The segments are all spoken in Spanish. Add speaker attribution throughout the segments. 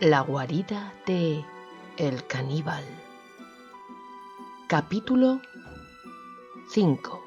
Speaker 1: La guarida de El Caníbal. Capítulo 5.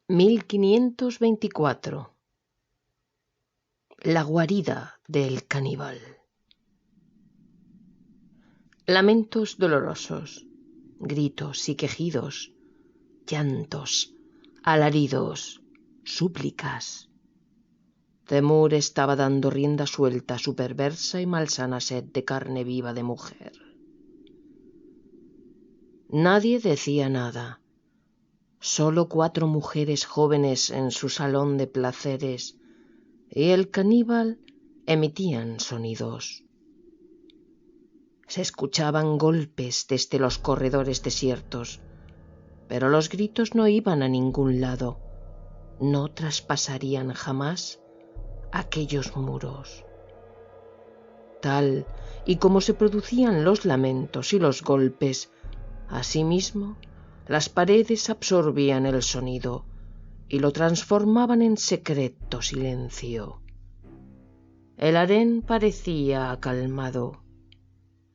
Speaker 1: (1524) La guarida del caníbal. Lamentos dolorosos, gritos y quejidos, llantos, alaridos, súplicas. Temur estaba dando rienda suelta a su perversa y malsana sed de carne viva de mujer. Nadie decía nada. Solo 4 mujeres jóvenes en su salón de placeres y el caníbal emitían sonidos. Se escuchaban golpes desde los corredores desiertos, pero los gritos no iban a ningún lado, no traspasarían jamás aquellos muros. Tal y como se producían los lamentos y los golpes, asimismo, las paredes absorbían el sonido y lo transformaban en secreto silencio. El harén parecía acalmado.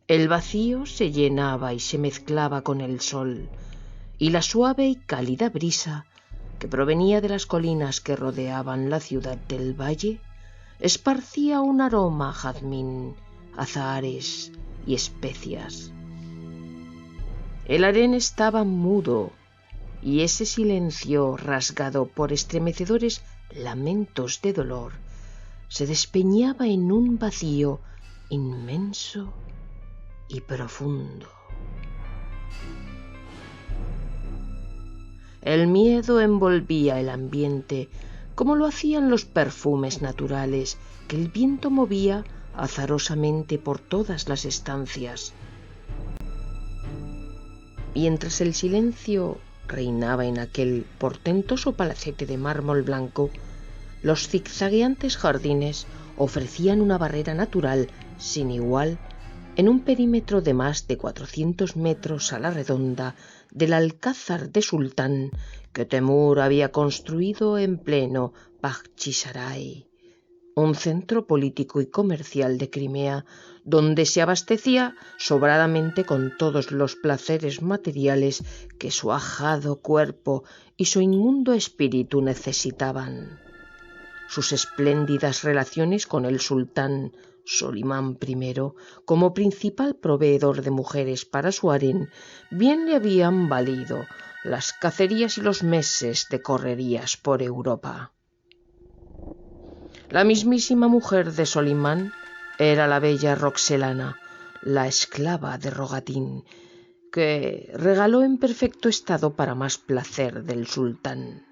Speaker 1: El vacío se llenaba y se mezclaba con el sol, y la suave y cálida brisa que provenía de las colinas que rodeaban la ciudad del valle esparcía un aroma a jazmín, azahares y especias. El harén estaba mudo, y ese silencio, rasgado por estremecedores lamentos de dolor, se despeñaba en un vacío inmenso y profundo. El miedo envolvía el ambiente como lo hacían los perfumes naturales que el viento movía azarosamente por todas las estancias. Mientras el silencio reinaba en aquel portentoso palacete de mármol blanco, los zigzagueantes jardines ofrecían una barrera natural sin igual en un perímetro de más de 400 metros a la redonda del alcázar de sultán que Temur había construido en pleno Bakhchisaray, un centro político y comercial de Crimea, donde se abastecía sobradamente con todos los placeres materiales que su ajado cuerpo y su inmundo espíritu necesitaban. Sus espléndidas relaciones con el sultán Solimán I, como principal proveedor de mujeres para su harén, bien le habían valido las cacerías y los meses de correrías por Europa. La mismísima mujer de Solimán era la bella Roxelana, la esclava de Rogatín, que regaló en perfecto estado para más placer del sultán.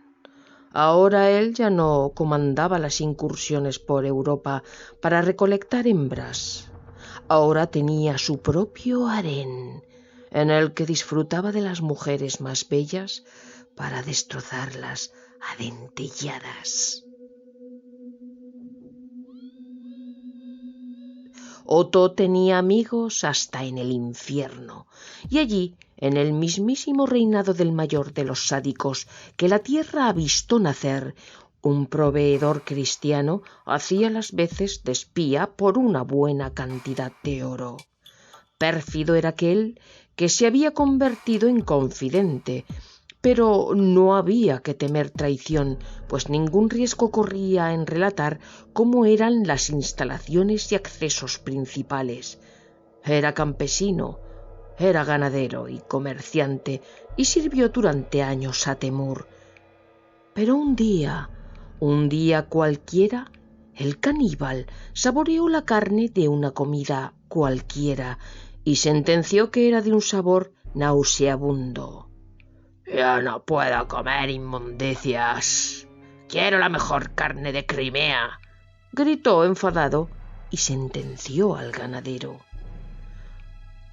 Speaker 1: Ahora él ya no comandaba las incursiones por Europa para recolectar hembras. Ahora tenía su propio harén, en el que disfrutaba de las mujeres más bellas para destrozarlas a dentelladas. Otto tenía amigos hasta en el infierno, y allí, en el mismísimo reinado del mayor de los sádicos que la tierra ha visto nacer, un proveedor cristiano hacía las veces de espía por una buena cantidad de oro. Pérfido era aquel que se había convertido en confidente, pero no había que temer traición, pues ningún riesgo corría en relatar cómo eran las instalaciones y accesos principales. Era campesino, Era ganadero y comerciante y sirvió durante años a Temür. Pero un día cualquiera, el caníbal saboreó la carne de una comida cualquiera y sentenció que era de un sabor nauseabundo. «Yo no puedo comer inmundicias. Quiero la mejor carne de Crimea», gritó enfadado y sentenció al ganadero.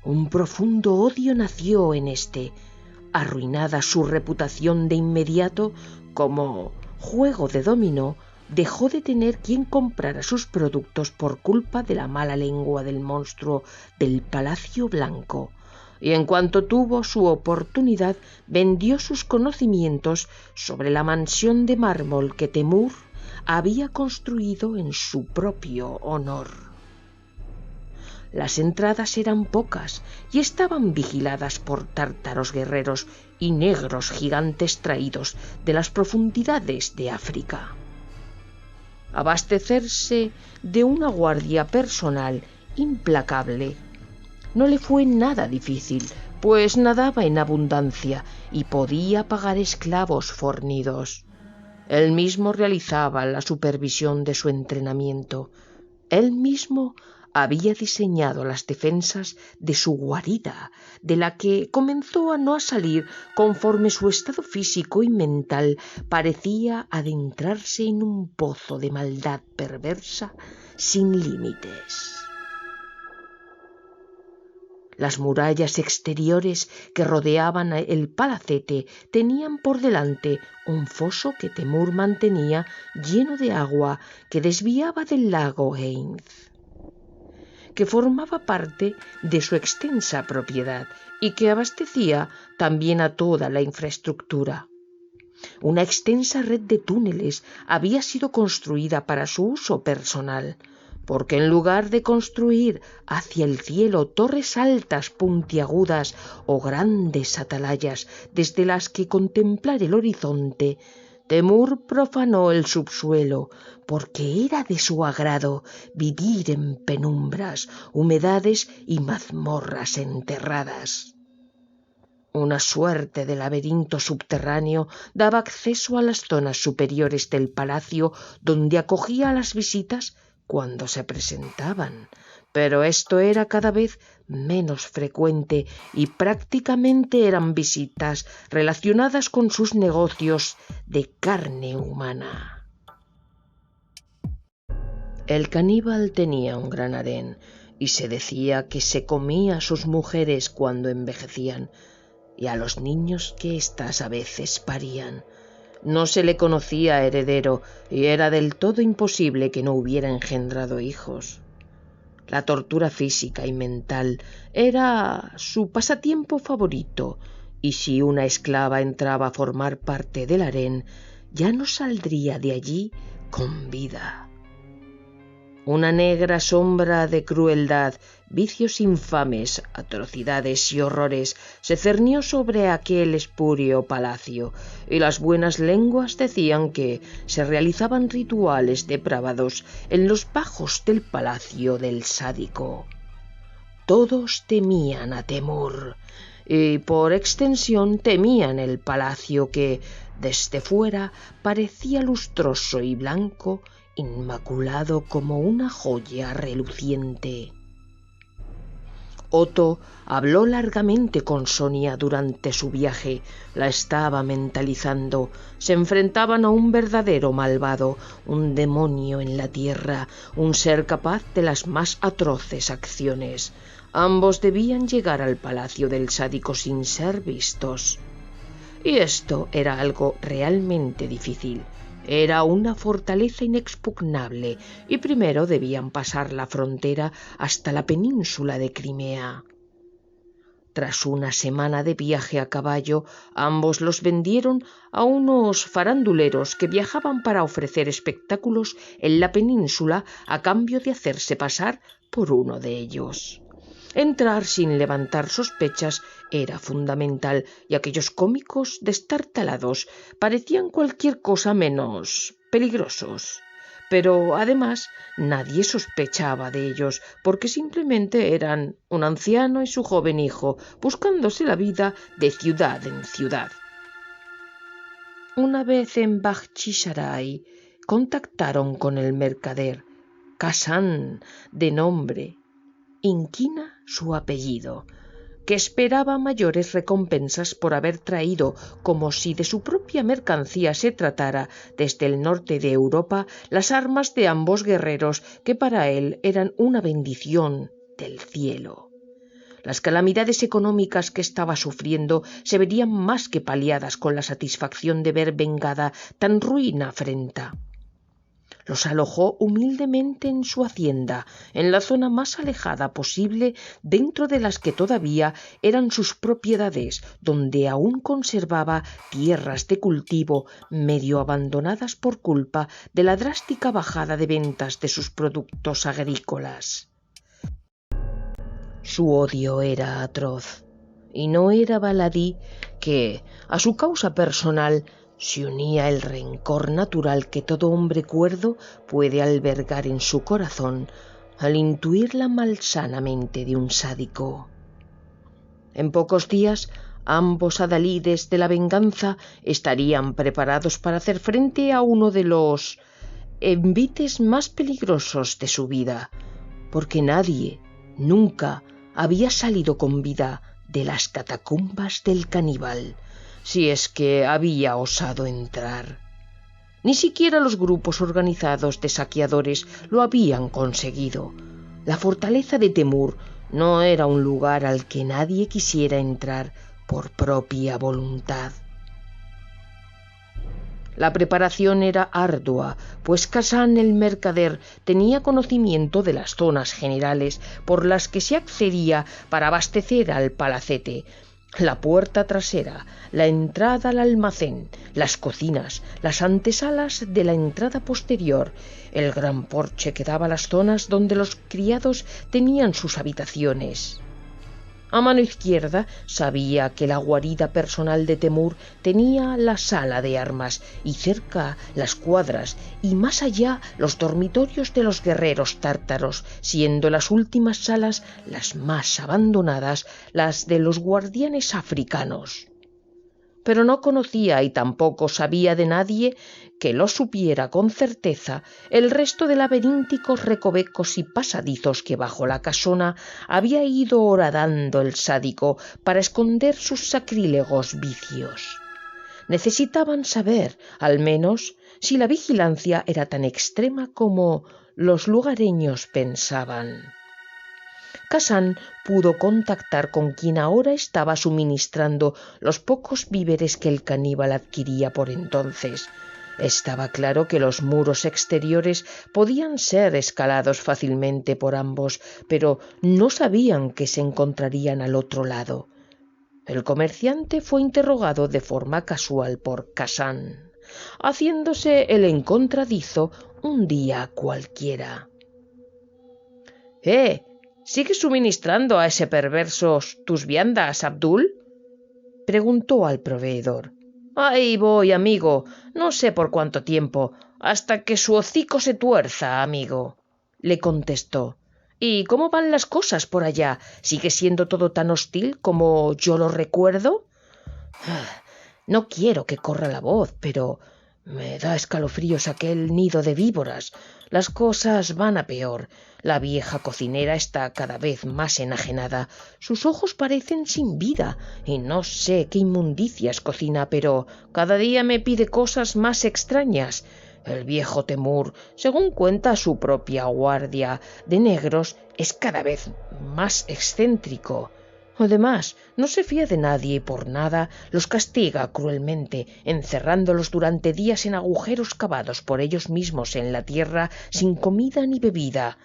Speaker 1: Un profundo odio nació en este. Arruinada su reputación de inmediato, como juego de dominó, dejó de tener quien comprara sus productos por culpa de la mala lengua del monstruo del Palacio Blanco, y en cuanto tuvo su oportunidad vendió sus conocimientos sobre la mansión de mármol que Temür había construido en su propio honor. Las entradas eran pocas y estaban vigiladas por tártaros guerreros y negros gigantes traídos de las profundidades de África. Abastecerse de una guardia personal implacable no le fue nada difícil, pues nadaba en abundancia y podía pagar esclavos fornidos. Él mismo realizaba la supervisión de su entrenamiento. Él mismo había diseñado las defensas de su guarida, de la que comenzó a no salir conforme su estado físico y mental parecía adentrarse en un pozo de maldad perversa sin límites. Las murallas exteriores que rodeaban el palacete tenían por delante un foso que Temür mantenía lleno de agua que desviaba del lago Heinz, que formaba parte de su extensa propiedad y que abastecía también a toda la infraestructura. Una extensa red de túneles había sido construida para su uso personal, porque en lugar de construir hacia el cielo torres altas puntiagudas o grandes atalayas desde las que contemplar el horizonte, Temür profanó el subsuelo, porque era de su agrado vivir en penumbras, humedades y mazmorras enterradas. Una suerte de laberinto subterráneo daba acceso a las zonas superiores del palacio, donde acogía a las visitas cuando se presentaban, pero esto era cada vez menos frecuente y prácticamente eran visitas relacionadas con sus negocios de carne humana. El caníbal tenía un gran harén y se decía que se comía a sus mujeres cuando envejecían y a los niños que éstas a veces parían. No se le conocía heredero y era del todo imposible que no hubiera engendrado hijos. La tortura física y mental era su pasatiempo favorito, y si una esclava entraba a formar parte del harén, ya no saldría de allí con vida. Una negra sombra de crueldad, vicios infames, atrocidades y horrores se cernió sobre aquel espúreo palacio, y las buenas lenguas decían que se realizaban rituales depravados en los bajos del palacio del sádico. Todos temían a Temür, y por extensión temían el palacio que, desde fuera, parecía lustroso y blanco, inmaculado como una joya reluciente. Otto habló largamente con Sonia durante su viaje, la estaba mentalizando. Se enfrentaban a un verdadero malvado, un demonio en la tierra, un ser capaz de las más atroces acciones. Ambos debían llegar al palacio del sádico sin ser vistos. Y esto era algo realmente difícil. Era una fortaleza inexpugnable y primero debían pasar la frontera hasta la península de Crimea. Tras una semana de viaje a caballo, ambos los vendieron a unos faranduleros que viajaban para ofrecer espectáculos en la península a cambio de hacerse pasar por uno de ellos. Entrar sin levantar sospechas era fundamental, y aquellos cómicos destartalados parecían cualquier cosa menos peligrosos. pero además nadie sospechaba de ellos, porque simplemente eran un anciano y su joven hijo, buscándose la vida de ciudad en ciudad. Una vez en Bakhchisarai contactaron con el mercader, Kasán de nombre, Inquina su apellido, que esperaba mayores recompensas por haber traído, como si de su propia mercancía se tratara, desde el norte de Europa, las armas de ambos guerreros, que para él eran una bendición del cielo. Las calamidades económicas que estaba sufriendo se verían más que paliadas con la satisfacción de ver vengada tan ruin afrenta. Los alojó humildemente en su hacienda, en la zona más alejada posible, dentro de las que todavía eran sus propiedades, donde aún conservaba tierras de cultivo medio abandonadas por culpa de la drástica bajada de ventas de sus productos agrícolas. Su odio era atroz, y no era baladí que, a su causa personal, se unía el rencor natural que todo hombre cuerdo puede albergar en su corazón al intuir la malsana mente de un sádico. En pocos días, ambos adalides de la venganza estarían preparados para hacer frente a uno de los envites más peligrosos de su vida, porque nadie nunca había salido con vida de las catacumbas del caníbal, si es que había osado entrar. Ni siquiera los grupos organizados de saqueadores lo habían conseguido. La fortaleza de Temür no era un lugar al que nadie quisiera entrar por propia voluntad. La preparación era ardua, pues Kasán el mercader tenía conocimiento de las zonas generales por las que se accedía para abastecer al palacete: la puerta trasera, la entrada al almacén, las cocinas, las antesalas de la entrada posterior, el gran porche que daba a las zonas donde los criados tenían sus habitaciones. A mano izquierda sabía que la guarida personal de Temür tenía la sala de armas, y cerca las cuadras, y más allá los dormitorios de los guerreros tártaros, siendo las últimas salas las más abandonadas, las de los guardianes africanos. Pero no conocía y tampoco sabía de nadie que lo supiera con certeza el resto de laberínticos recovecos y pasadizos que bajo la casona había ido horadando el sádico para esconder sus sacrílegos vicios. Necesitaban saber, al menos, si la vigilancia era tan extrema como los lugareños pensaban. Kasán pudo contactar con quien ahora estaba suministrando los pocos víveres que el caníbal adquiría por entonces. Estaba claro que los muros exteriores podían ser escalados fácilmente por ambos, pero no sabían que se encontrarían al otro lado. El comerciante fue interrogado de forma casual por Kasán, haciéndose el encontradizo un día cualquiera. ¿Sigues suministrando a ese perverso tus viandas, Abdul?, preguntó al proveedor. Ahí voy, amigo, no sé por cuánto tiempo, hasta que su hocico se tuerza, amigo, le contestó. ¿Y cómo van las cosas por allá? ¿Sigue siendo todo tan hostil como yo lo recuerdo? No quiero que corra la voz, pero me da escalofríos aquel nido de víboras. Las cosas van a peor. La vieja cocinera está cada vez más enajenada. Sus ojos parecen sin vida y no sé qué inmundicias cocina, pero cada día me pide cosas más extrañas. El viejo Temür, según cuenta su propia guardia de negros, es cada vez más excéntrico. Además, no se fía de nadie y por nada los castiga cruelmente, encerrándolos durante días en agujeros cavados por ellos mismos en la tierra, sin comida ni bebida.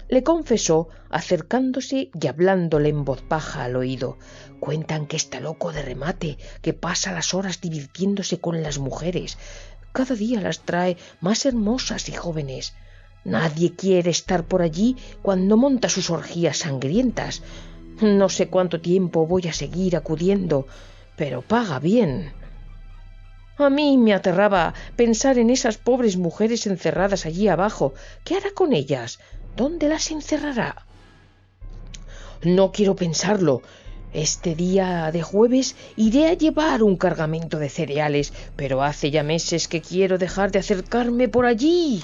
Speaker 1: Le confesó, acercándose y hablándole en voz baja al oído. Cuentan que está loco de remate, que pasa las horas divirtiéndose con las mujeres. Cada día las trae más hermosas y jóvenes. Nadie quiere estar por allí cuando monta sus orgías sangrientas. No sé cuánto tiempo voy a seguir acudiendo, pero paga bien. A mí me aterraba pensar en esas pobres mujeres encerradas allí abajo. ¿Qué hará con ellas? ¿Dónde las encerrará? No quiero pensarlo. Este día de jueves iré a llevar un cargamento de cereales, pero hace ya meses que quiero dejar de acercarme por allí.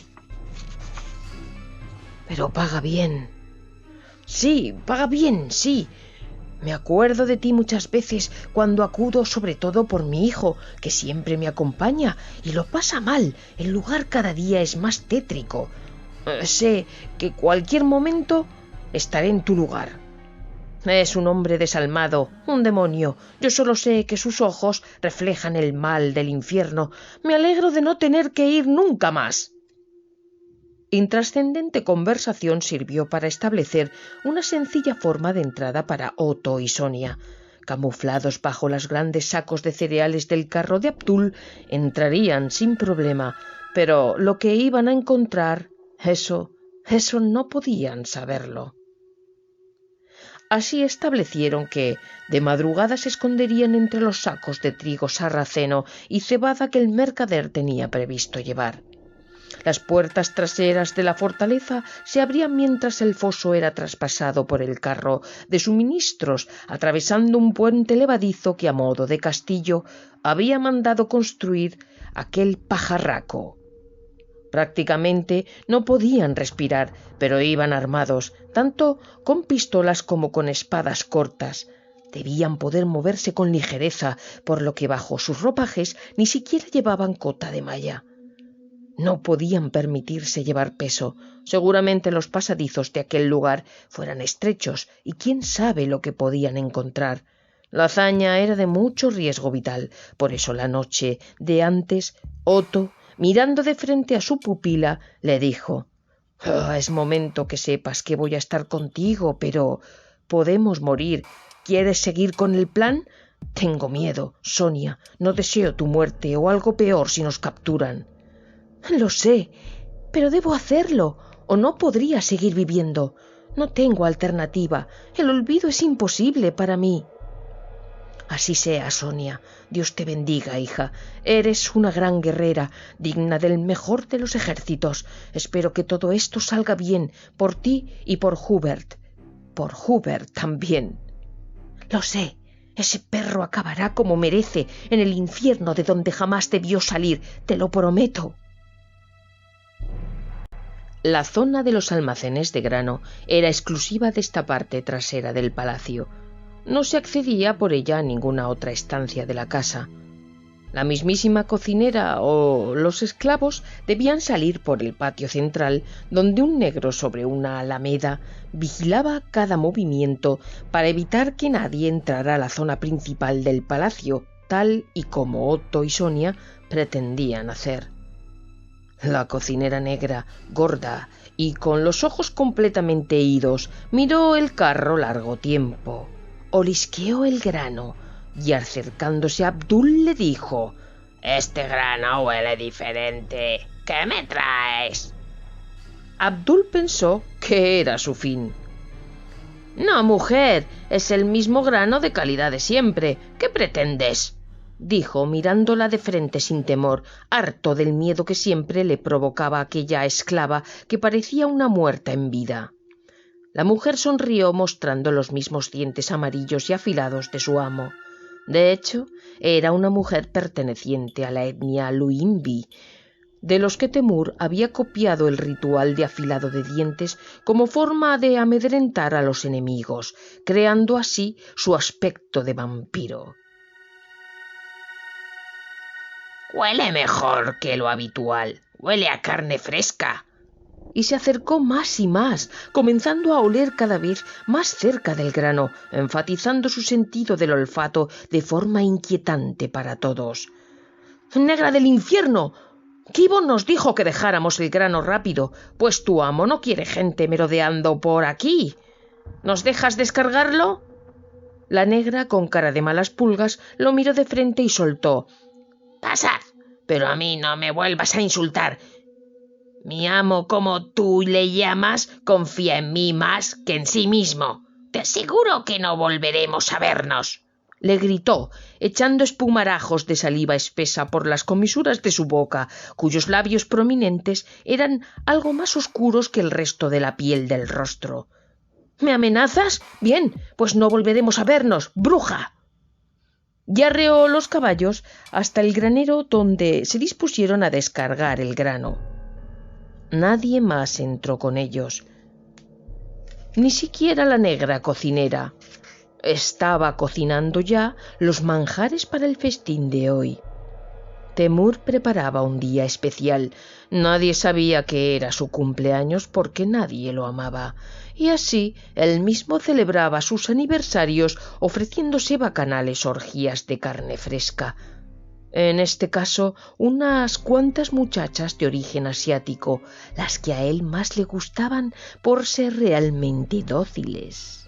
Speaker 1: Pero paga bien. Sí, paga bien, sí. Me acuerdo de ti muchas veces cuando acudo, sobre todo por mi hijo, que siempre me acompaña y lo pasa mal. El lugar cada día es más tétrico. Sé que cualquier momento estaré en tu lugar. Es un hombre desalmado, un demonio. Yo solo sé que sus ojos reflejan el mal del infierno. Me alegro de no tener que ir nunca más. Intrascendente conversación sirvió para establecer una sencilla forma de entrada para Otto y Sonia. Camuflados bajo los grandes sacos de cereales del carro de Abdul, entrarían sin problema, pero lo que iban a encontrar, eso no podían saberlo. Así establecieron que de madrugada se esconderían entre los sacos de trigo sarraceno y cebada que el mercader tenía previsto llevar. Las puertas traseras de la fortaleza se abrían mientras el foso era traspasado por el carro de suministros, atravesando un puente levadizo que a modo de castillo había mandado construir aquel pajarraco. Prácticamente no podían respirar, pero iban armados, tanto con pistolas como con espadas cortas. Debían poder moverse con ligereza, por lo que bajo sus ropajes ni siquiera llevaban cota de malla. No podían permitirse llevar peso. Seguramente los pasadizos de aquel lugar fueran estrechos y quién sabe lo que podían encontrar. La hazaña era de mucho riesgo vital. Por eso la noche de antes, Otto, mirando de frente a su pupila, le dijo: es momento que sepas que voy a estar contigo, pero podemos morir. ¿Quieres seguir con el plan? Tengo miedo, Sonia. No deseo tu muerte o algo peor si nos capturan. Lo sé, pero debo hacerlo, o no podría seguir viviendo. No tengo alternativa. El olvido es imposible para mí. Así sea, Sonia. Dios te bendiga, hija. Eres una gran guerrera, digna del mejor de los ejércitos. Espero que todo esto salga bien, por ti y por Hubert. Por Hubert también. Lo sé. Ese perro acabará como merece, en el infierno de donde jamás debió salir, te lo prometo. La zona de los almacenes de grano era exclusiva de esta parte trasera del palacio. No se accedía por ella a ninguna otra estancia de la casa. La mismísima cocinera o los esclavos debían salir por el patio central, donde un negro sobre una alameda vigilaba cada movimiento para evitar que nadie entrara a la zona principal del palacio, tal y como Otto y Sonia pretendían hacer. La cocinera negra, gorda y con los ojos completamente idos, miró el carro largo tiempo, olisqueó el grano y acercándose a Abdul le dijo: «Este grano huele diferente. ¿Qué me traes?» Abdul pensó que era su fin. «No, mujer, es el mismo grano de calidad de siempre. ¿Qué pretendes?», dijo mirándola de frente sin temor, harto del miedo que siempre le provocaba aquella esclava que parecía una muerta en vida. La mujer sonrió mostrando los mismos dientes amarillos y afilados de su amo. De hecho, era una mujer perteneciente a la etnia Luimbi, de los que Temur había copiado el ritual de afilado de dientes como forma de amedrentar a los enemigos, creando así su aspecto de vampiro. «Huele mejor que lo habitual. Huele a carne fresca». Y se acercó más y más, comenzando a oler cada vez más cerca del grano, enfatizando su sentido del olfato de forma inquietante para todos. «¡Negra del infierno! Kibon nos dijo que dejáramos el grano rápido, pues tu amo no quiere gente merodeando por aquí. ¿Nos dejas descargarlo?» La negra, con cara de malas pulgas, lo miró de frente y soltó: «Pasad, pero a mí no me vuelvas a insultar. Mi amo, como tú le llamas, confía en mí más que en sí mismo. Te aseguro que no volveremos a vernos». le gritó, echando espumarajos de saliva espesa por las comisuras de su boca, cuyos labios prominentes eran algo más oscuros que el resto de la piel del rostro. —¿Me amenazas? Bien, pues no volveremos a vernos, bruja. Y arreó los caballos hasta el granero, donde se dispusieron a descargar el grano. Nadie más entró con ellos, ni siquiera la negra cocinera. Estaba cocinando ya los manjares para el festín de hoy. Temür preparaba un día especial. Nadie sabía que era su cumpleaños porque nadie lo amaba, y así él mismo celebraba sus aniversarios ofreciéndose bacanales orgías de carne fresca. En este caso, unas cuantas muchachas de origen asiático, las que a él más le gustaban por ser realmente dóciles.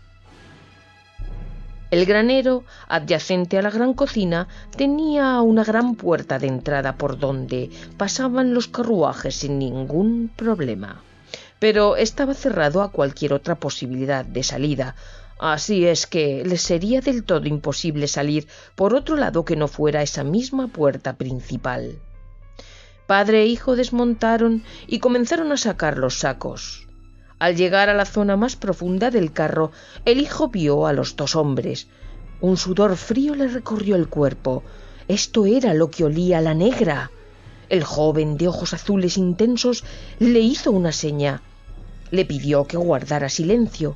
Speaker 1: El granero, adyacente a la gran cocina, tenía una gran puerta de entrada por donde pasaban los carruajes sin ningún problema, pero estaba cerrado a cualquier otra posibilidad de salida. Así es que les sería del todo imposible salir por otro lado que no fuera esa misma puerta principal. Padre e hijo desmontaron y comenzaron a sacar los sacos. Al llegar a la zona más profunda del carro, el hijo vio a los dos hombres. Un sudor frío le recorrió el cuerpo. Esto era lo que olía la negra. El joven de ojos azules intensos le hizo una seña. Le pidió que guardara silencio.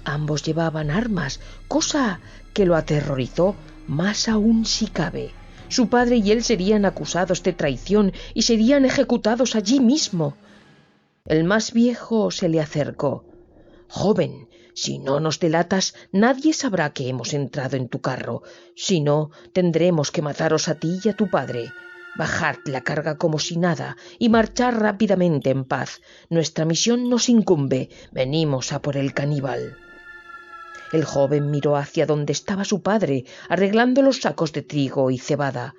Speaker 1: Ambos llevaban armas, cosa que lo aterrorizó más aún si cabe. Su padre y él serían acusados de traición y serían ejecutados allí mismo. El más viejo se le acercó. —Joven, si no nos delatas, nadie sabrá que hemos entrado en tu carro. Si no, tendremos que mataros a ti y a tu padre. Bajad la carga como si nada y marchad rápidamente en paz. Nuestra misión nos incumbe. Venimos a por el caníbal. El joven miró hacia donde estaba su padre, arreglando los sacos de trigo y cebada.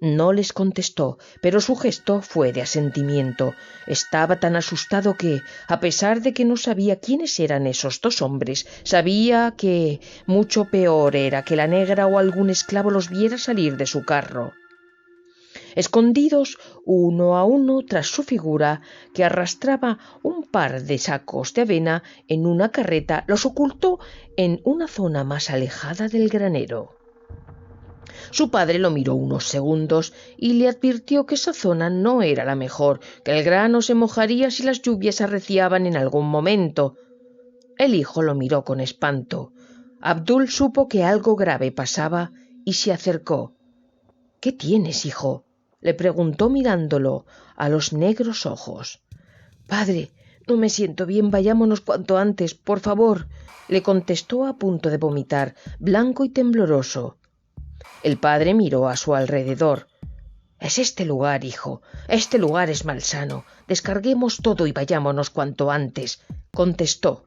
Speaker 1: No les contestó, pero su gesto fue de asentimiento. Estaba tan asustado que, a pesar de que no sabía quiénes eran esos dos hombres, sabía que mucho peor era que la negra o algún esclavo los viera salir de su carro. Escondidos uno a uno tras su figura, que arrastraba un par de sacos de avena en una carreta, los ocultó en una zona más alejada del granero. Su padre lo miró unos segundos y le advirtió que esa zona no era la mejor, que el grano se mojaría si las lluvias arreciaban en algún momento. El hijo lo miró con espanto. Abdul supo que algo grave pasaba y se acercó. —¿Qué tienes, hijo? —le preguntó mirándolo a los negros ojos. —Padre, no me siento bien, vayámonos cuanto antes, por favor —le contestó a punto de vomitar, blanco y tembloroso. El padre miró a su alrededor. —Es este lugar, hijo. Este lugar es malsano. Descarguemos todo y vayámonos cuanto antes —contestó.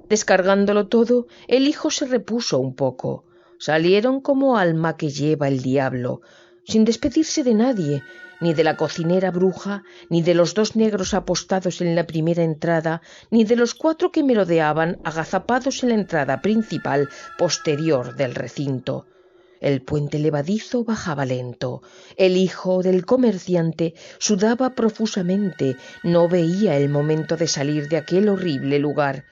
Speaker 1: Descargándolo todo, el hijo se repuso un poco. Salieron como alma que lleva el diablo, sin despedirse de nadie, ni de la cocinera bruja, ni de los dos negros apostados en la primera entrada, ni de los 4 que merodeaban agazapados en la entrada principal posterior del recinto. El puente levadizo bajaba lento. El hijo del comerciante sudaba profusamente. No veía el momento de salir de aquel horrible lugar.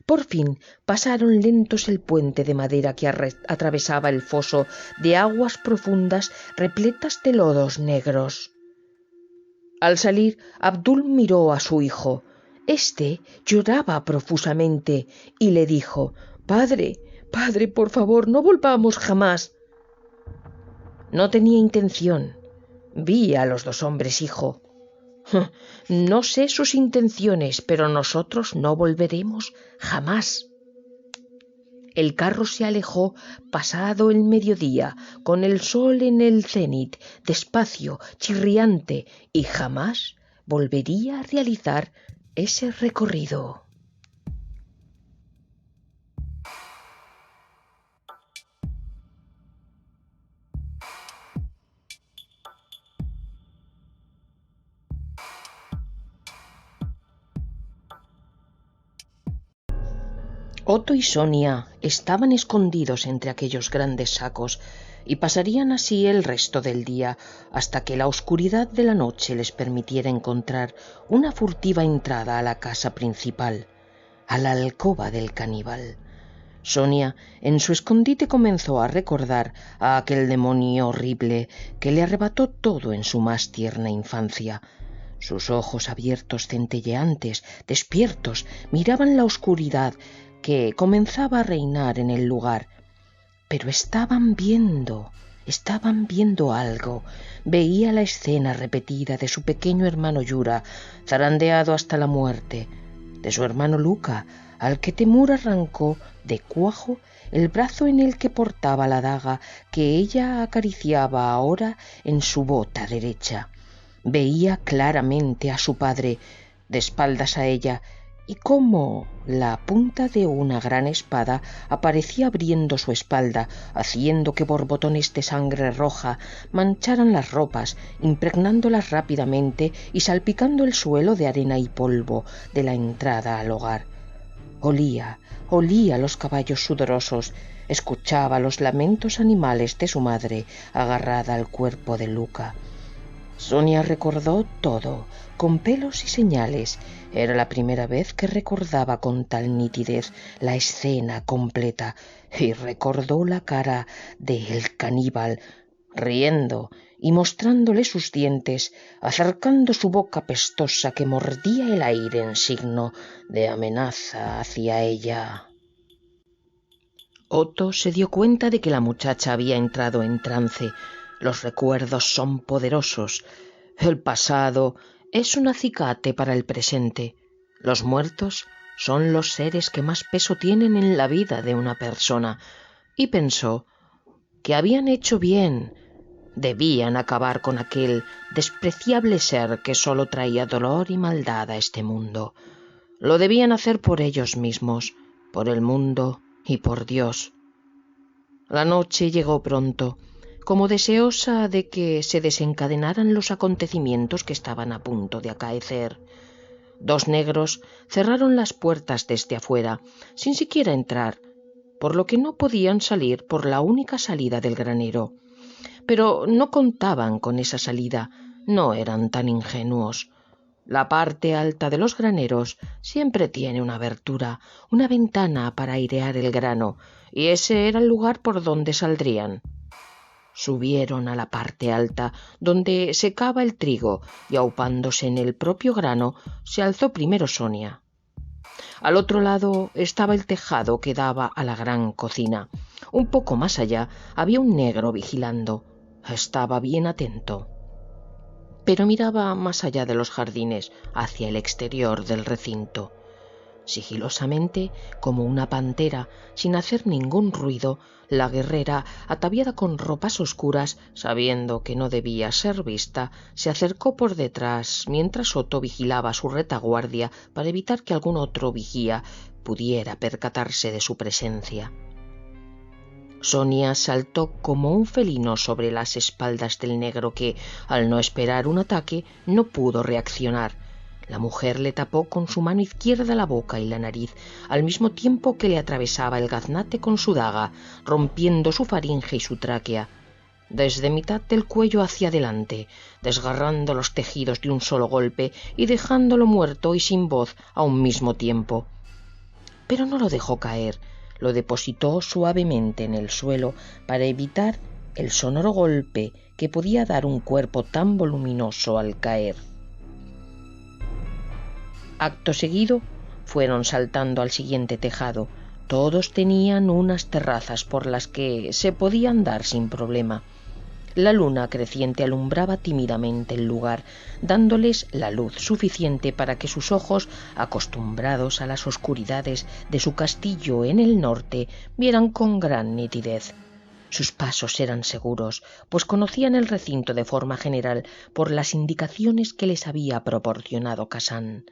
Speaker 1: Por fin pasaron lentos el puente de madera que atravesaba el foso de aguas profundas repletas de lodos negros. Al salir, Abdul miró a su hijo. Este lloraba profusamente y le dijo: «Padre, padre, por favor, no volvamos jamás». No tenía intención. Vi a los dos hombres, hijo. No sé sus intenciones, pero nosotros no volveremos jamás. El carro se alejó pasado el mediodía, con el sol en el cenit, despacio, chirriante, y jamás volvería a realizar ese recorrido. Otto y Sonia estaban escondidos entre aquellos grandes sacos y pasarían así el resto del día hasta que la oscuridad de la noche les permitiera encontrar una furtiva entrada a la casa principal, a la alcoba del caníbal. Sonia, en su escondite, comenzó a recordar a aquel demonio horrible que le arrebató todo en su más tierna infancia. Sus ojos abiertos, centelleantes, despiertos, miraban la oscuridad que comenzaba a reinar en el lugar. Pero estaban viendo algo. Veía la escena repetida de su pequeño hermano Yura, zarandeado hasta la muerte, de su hermano Luca, al que Temur arrancó de cuajo el brazo en el que portaba la daga que ella acariciaba ahora en su bota derecha. Veía claramente a su padre, de espaldas a ella, y cómo la punta de una gran espada aparecía abriendo su espalda, haciendo que borbotones de sangre roja mancharan las ropas, impregnándolas rápidamente y salpicando el suelo de arena y polvo de la entrada al hogar. Olía los caballos sudorosos, escuchaba los lamentos animales de su madre agarrada al cuerpo de Luca. Sonia recordó todo, con pelos y señales. Era la primera vez que recordaba con tal nitidez la escena completa, y recordó la cara del caníbal, riendo y mostrándole sus dientes, acercando su boca pestosa que mordía el aire en signo de amenaza hacia ella. Otto se dio cuenta de que la muchacha había entrado en trance. Los recuerdos son poderosos. El pasado es un acicate para el presente. Los muertos son los seres que más peso tienen en la vida de una persona. Y pensó que habían hecho bien. Debían acabar con aquel despreciable ser que solo traía dolor y maldad a este mundo. Lo debían hacer por ellos mismos, por el mundo y por Dios. La noche llegó pronto, como deseosa de que se desencadenaran los acontecimientos que estaban a punto de acaecer. Dos negros cerraron las puertas desde afuera, sin siquiera entrar, por lo que no podían salir por la única salida del granero. Pero no contaban con esa salida, no eran tan ingenuos. La parte alta de los graneros siempre tiene una abertura, una ventana para airear el grano, y ese era el lugar por donde saldrían. Subieron a la parte alta, donde secaba el trigo, y aupándose en el propio grano, se alzó primero Sonia. Al otro lado estaba el tejado que daba a la gran cocina. Un poco más allá había un negro vigilando. Estaba bien atento, pero miraba más allá de los jardines, hacia el exterior del recinto. Sigilosamente, como una pantera, sin hacer ningún ruido, la guerrera, ataviada con ropas oscuras, sabiendo que no debía ser vista, se acercó por detrás mientras Otto vigilaba su retaguardia para evitar que algún otro vigía pudiera percatarse de su presencia. Sonia saltó como un felino sobre las espaldas del negro que, al no esperar un ataque, no pudo reaccionar. La mujer le tapó con su mano izquierda la boca y la nariz, al mismo tiempo que le atravesaba el gaznate con su daga, rompiendo su faringe y su tráquea. Desde mitad del cuello hacia adelante, desgarrando los tejidos de un solo golpe y dejándolo muerto y sin voz a un mismo tiempo. Pero no lo dejó caer. Lo depositó suavemente en el suelo para evitar el sonoro golpe que podía dar un cuerpo tan voluminoso al caer. Acto seguido fueron saltando al siguiente tejado. Todos tenían unas terrazas por las que se podía andar sin problema. La luna creciente alumbraba tímidamente el lugar, dándoles la luz suficiente para que sus ojos, acostumbrados a las oscuridades de su castillo en el norte, vieran con gran nitidez. Sus pasos eran seguros, pues conocían el recinto de forma general por las indicaciones que les había proporcionado Kazan.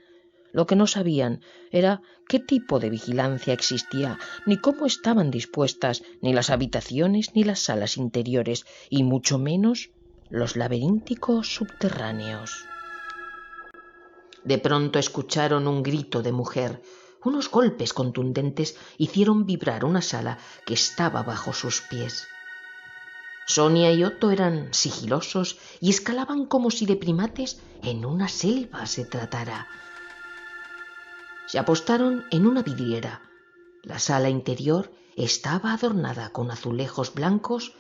Speaker 1: Lo que no sabían era qué tipo de vigilancia existía, ni cómo estaban dispuestas ni las habitaciones ni las salas interiores, y mucho menos los laberínticos subterráneos. De pronto escucharon un grito de mujer. Unos golpes contundentes hicieron vibrar una sala que estaba bajo sus pies. Sonia y Otto eran sigilosos y escalaban como si de primates en una selva se tratara. Se apostaron en una vidriera. La sala interior estaba adornada con azulejos blancos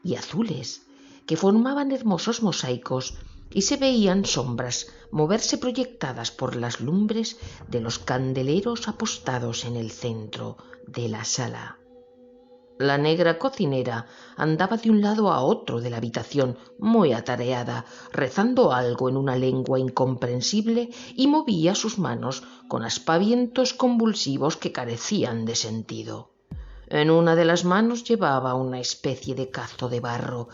Speaker 1: y azules que formaban hermosos mosaicos y se veían sombras moverse proyectadas por las lumbres de los candeleros apostados en el centro de la sala. La negra cocinera andaba de un lado a otro de la habitación, muy atareada, rezando algo en una lengua incomprensible y movía sus manos con aspavientos convulsivos que carecían de sentido. En una de las manos llevaba una especie de cazo de barro.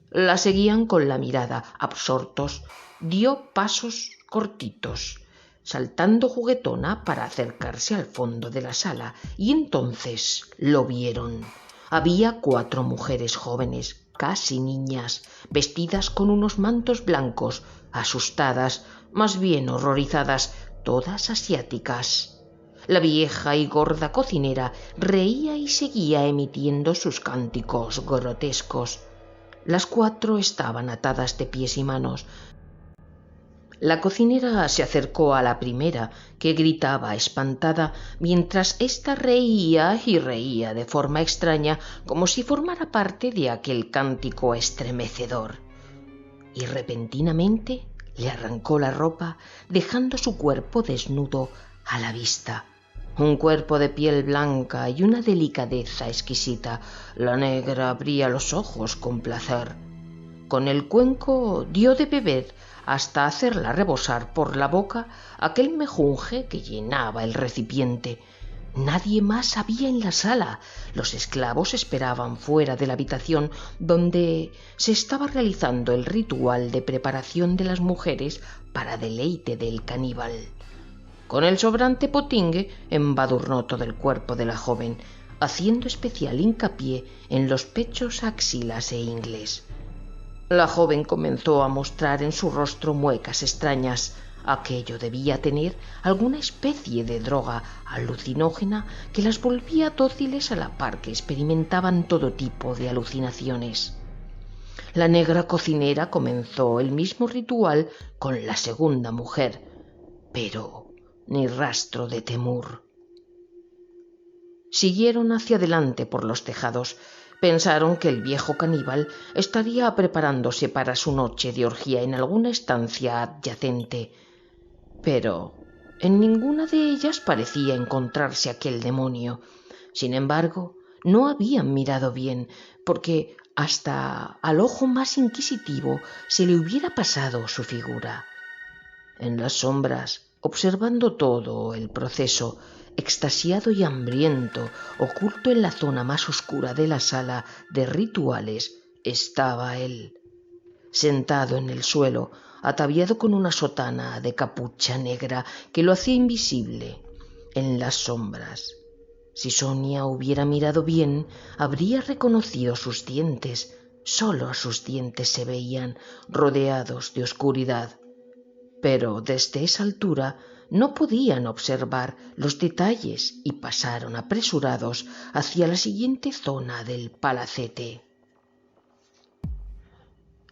Speaker 1: La seguían con la mirada, absortos. Dio pasos cortitos, saltando juguetona para acercarse al fondo de la sala, y entonces lo vieron. Había 4 mujeres jóvenes, casi niñas, vestidas con unos mantos blancos, asustadas, más bien horrorizadas, todas asiáticas. La vieja y gorda cocinera reía y seguía emitiendo sus cánticos grotescos. Las 4 estaban atadas de pies y manos. La cocinera se acercó a la primera, que gritaba espantada, mientras ésta reía y reía de forma extraña, como si formara parte de aquel cántico estremecedor. Y repentinamente le arrancó la ropa, dejando su cuerpo desnudo a la vista. Un cuerpo de piel blanca y una delicadeza exquisita. La negra abría los ojos con placer. Con el cuenco dio de beber hasta hacerla rebosar por la boca aquel mejunje que llenaba el recipiente. Nadie más había en la sala. Los esclavos esperaban fuera de la habitación donde se estaba realizando el ritual de preparación de las mujeres para deleite del caníbal. Con el sobrante potingue embadurnó todo el cuerpo de la joven, haciendo especial hincapié en los pechos, axilas e ingles. La joven comenzó a mostrar en su rostro muecas extrañas. Aquello debía tener alguna especie de droga alucinógena que las volvía dóciles a la par que experimentaban todo tipo de alucinaciones. La negra cocinera comenzó el mismo ritual con la segunda mujer, pero ni rastro de Temur. Siguieron hacia adelante por los tejados. Pensaron que el viejo caníbal estaría preparándose para su noche de orgía en alguna estancia adyacente, pero en ninguna de ellas parecía encontrarse aquel demonio. Sin embargo, no habían mirado bien, porque hasta al ojo más inquisitivo se le hubiera pasado su figura. En las sombras, observando todo el proceso, extasiado y hambriento, oculto en la zona más oscura de la sala de rituales, estaba él, sentado en el suelo, ataviado con una sotana de capucha negra que lo hacía invisible en las sombras. Si Sonia hubiera mirado bien, habría reconocido sus dientes. Solo sus dientes se veían, rodeados de oscuridad. Pero desde esa altura no podían observar los detalles y pasaron apresurados hacia la siguiente zona del palacete.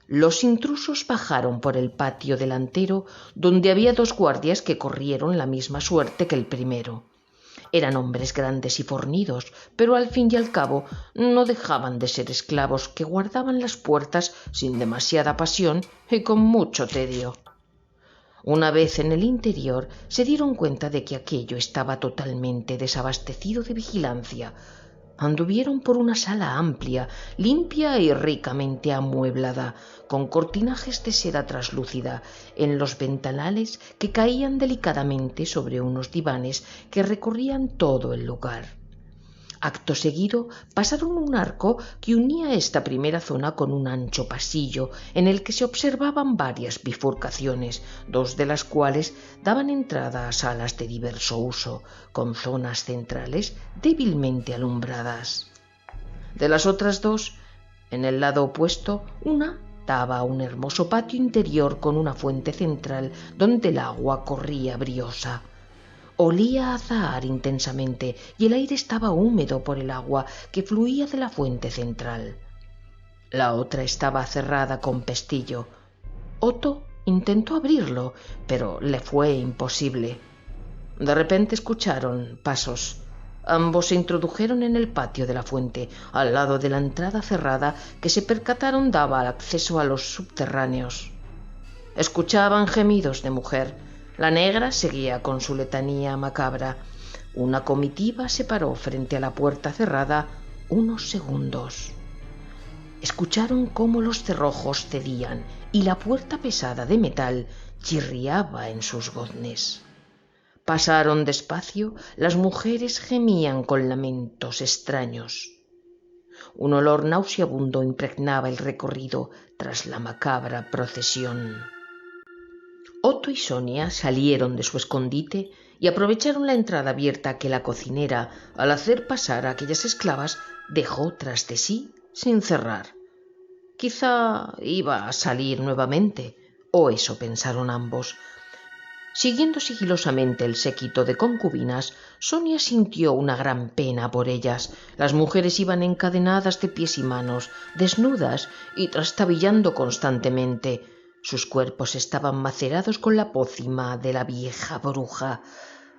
Speaker 1: Los intrusos bajaron por el patio delantero, donde había 2 guardias que corrieron la misma suerte que el primero. Eran hombres grandes y fornidos, pero al fin y al cabo no dejaban de ser esclavos que guardaban las puertas sin demasiada pasión y con mucho tedio. Una vez en el interior se dieron cuenta de que aquello estaba totalmente desabastecido de vigilancia. Anduvieron por una sala amplia, limpia y ricamente amueblada, con cortinajes de seda traslúcida en los ventanales que caían delicadamente sobre unos divanes que recorrían todo el lugar. Acto seguido pasaron un arco que unía esta primera zona con un ancho pasillo en el que se observaban varias bifurcaciones, 2 de las cuales daban entrada a salas de diverso uso, con zonas centrales débilmente alumbradas. De las otras 2, en el lado opuesto, una daba a un hermoso patio interior con una fuente central donde el agua corría briosa. Olía a azahar intensamente y el aire estaba húmedo por el agua que fluía de la fuente central. La otra estaba cerrada con pestillo. Otto intentó abrirlo, pero le fue imposible. De repente escucharon pasos. Ambos se introdujeron en el patio de la fuente, al lado de la entrada cerrada que se percataron daba acceso a los subterráneos. Escuchaban gemidos de mujer. La negra seguía con su letanía macabra. Una comitiva se paró frente a la puerta cerrada unos segundos. Escucharon cómo los cerrojos cedían y la puerta pesada de metal chirriaba en sus goznes. Pasaron despacio, las mujeres gemían con lamentos extraños. Un olor nauseabundo impregnaba el recorrido tras la macabra procesión. Otto y Sonia salieron de su escondite y aprovecharon la entrada abierta que la cocinera, al hacer pasar a aquellas esclavas, dejó tras de sí sin cerrar. Quizá iba a salir nuevamente, o eso pensaron ambos. Siguiendo sigilosamente el séquito de concubinas, Sonia sintió una gran pena por ellas. Las mujeres iban encadenadas de pies y manos, desnudas y trastabillando constantemente. Sus cuerpos estaban macerados con la pócima de la vieja bruja.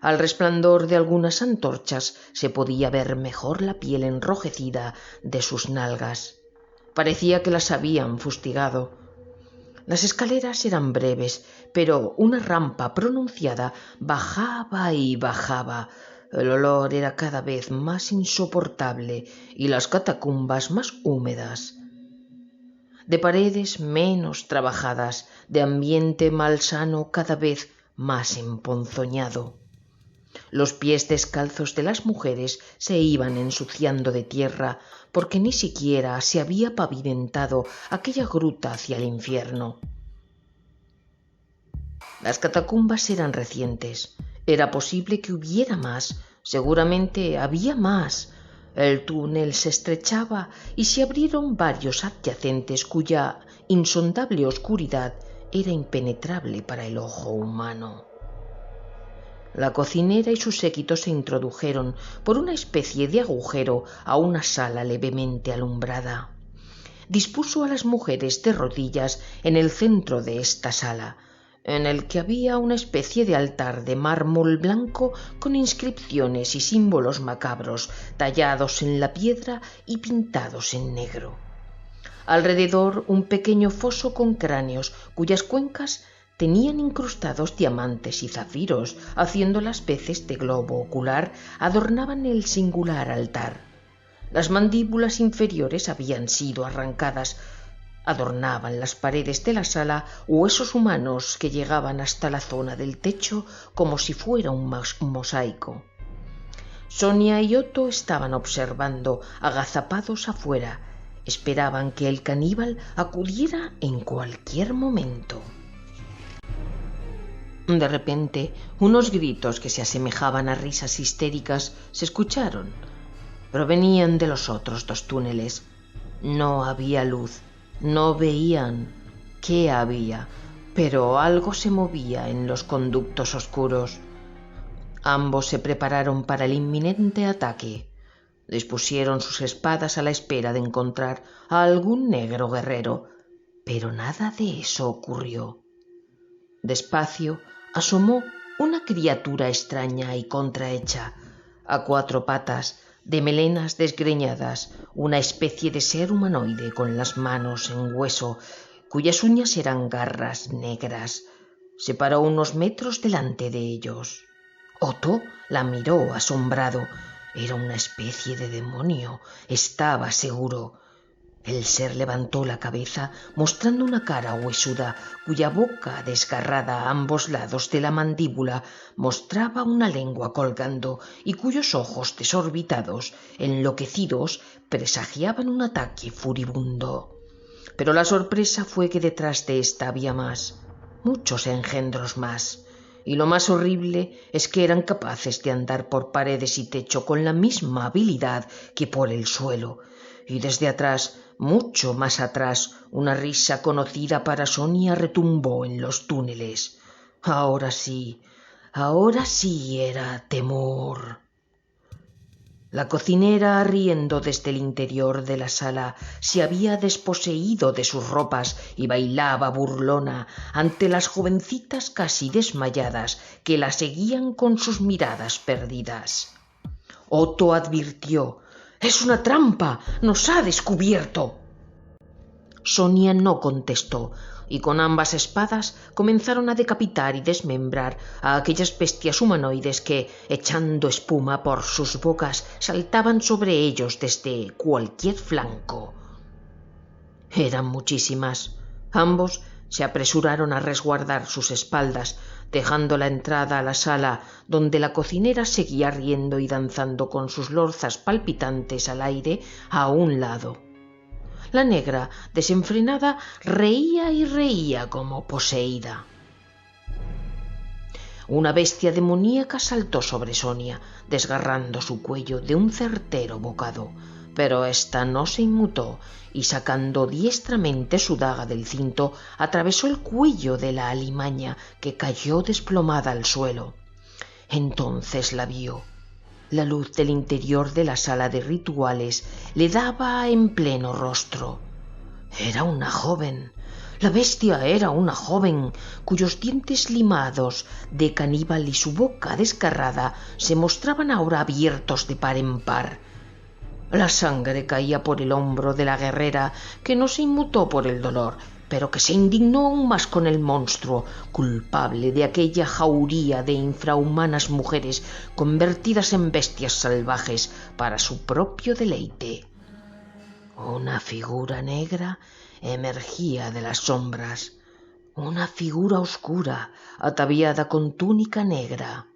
Speaker 1: Al resplandor de algunas antorchas se podía ver mejor la piel enrojecida de sus nalgas. Parecía que las habían fustigado. Las escaleras eran breves, pero una rampa pronunciada bajaba y bajaba. El olor era cada vez más insoportable y las catacumbas más húmedas. De paredes menos trabajadas, de ambiente malsano cada vez más emponzoñado. Los pies descalzos de las mujeres se iban ensuciando de tierra porque ni siquiera se había pavimentado aquella gruta hacia el infierno. Las catacumbas eran recientes. Era posible que hubiera más. Seguramente había más. El túnel se estrechaba y se abrieron varios adyacentes cuya insondable oscuridad era impenetrable para el ojo humano. La cocinera y su séquito se introdujeron por una especie de agujero a una sala levemente alumbrada. Dispuso a las mujeres de rodillas en el centro de esta sala, en el que había una especie de altar de mármol blanco con inscripciones y símbolos macabros tallados en la piedra y pintados en negro. Alrededor un pequeño foso con cráneos cuyas cuencas tenían incrustados diamantes y zafiros, haciendo las veces de globo ocular, adornaban el singular altar. Las mandíbulas inferiores habían sido arrancadas. Adornaban las paredes de la sala huesos humanos que llegaban hasta la zona del techo como si fuera un mosaico. Sonia y Otto estaban observando, agazapados afuera. Esperaban que el caníbal acudiera en cualquier momento. De repente, unos gritos que se asemejaban a risas histéricas se escucharon. Provenían de los otros dos túneles. No había luz. No veían qué había, pero algo se movía en los conductos oscuros. Ambos se prepararon para el inminente ataque. Dispusieron sus espadas a la espera de encontrar a algún negro guerrero, pero nada de eso ocurrió. Despacio asomó una criatura extraña y contrahecha, a cuatro patas, de melenas desgreñadas, una especie de ser humanoide con las manos en hueso, cuyas uñas eran garras negras. Se paró unos metros delante de ellos. Otto la miró asombrado. Era una especie de demonio, estaba seguro. El ser levantó la cabeza mostrando una cara huesuda cuya boca, desgarrada a ambos lados de la mandíbula, mostraba una lengua colgando y cuyos ojos desorbitados, enloquecidos, presagiaban un ataque furibundo. Pero la sorpresa fue que detrás de ésta había más, muchos engendros más. Y lo más horrible es que eran capaces de andar por paredes y techo con la misma habilidad que por el suelo. Y desde atrás, mucho más atrás, una risa conocida para Sonia retumbó en los túneles. Ahora sí, Ahora sí era Temur. La cocinera, riendo desde el interior de la sala, se había desposeído de sus ropas y bailaba burlona ante las jovencitas casi desmayadas que la seguían con sus miradas perdidas. Otto advirtió: «¡Es una trampa! ¡Nos ha descubierto!». Sonia no contestó, y con ambas espadas comenzaron a decapitar y desmembrar a aquellas bestias humanoides que, echando espuma por sus bocas, saltaban sobre ellos desde cualquier flanco. Eran muchísimas. Ambos se apresuraron a resguardar sus espaldas, dejando la entrada a la sala, donde la cocinera seguía riendo y danzando con sus lorzas palpitantes al aire, a un lado. La negra, desenfrenada, reía y reía como poseída. Una bestia demoníaca saltó sobre Sonia, desgarrando su cuello de un certero bocado, pero ésta no se inmutó y, sacando diestramente su daga del cinto, atravesó el cuello de la alimaña, que cayó desplomada al suelo. Entonces la vio. La luz del interior de la sala de rituales le daba en pleno rostro. Era una joven. La bestia era una joven, cuyos dientes limados de caníbal y su boca desgarrada se mostraban ahora abiertos de par en par. La sangre caía por el hombro de la guerrera, que no se inmutó por el dolor, pero que se indignó aún más con el monstruo, culpable de aquella jauría de infrahumanas mujeres convertidas en bestias salvajes para su propio deleite. Una figura negra emergía de las sombras, una figura oscura ataviada con túnica negra.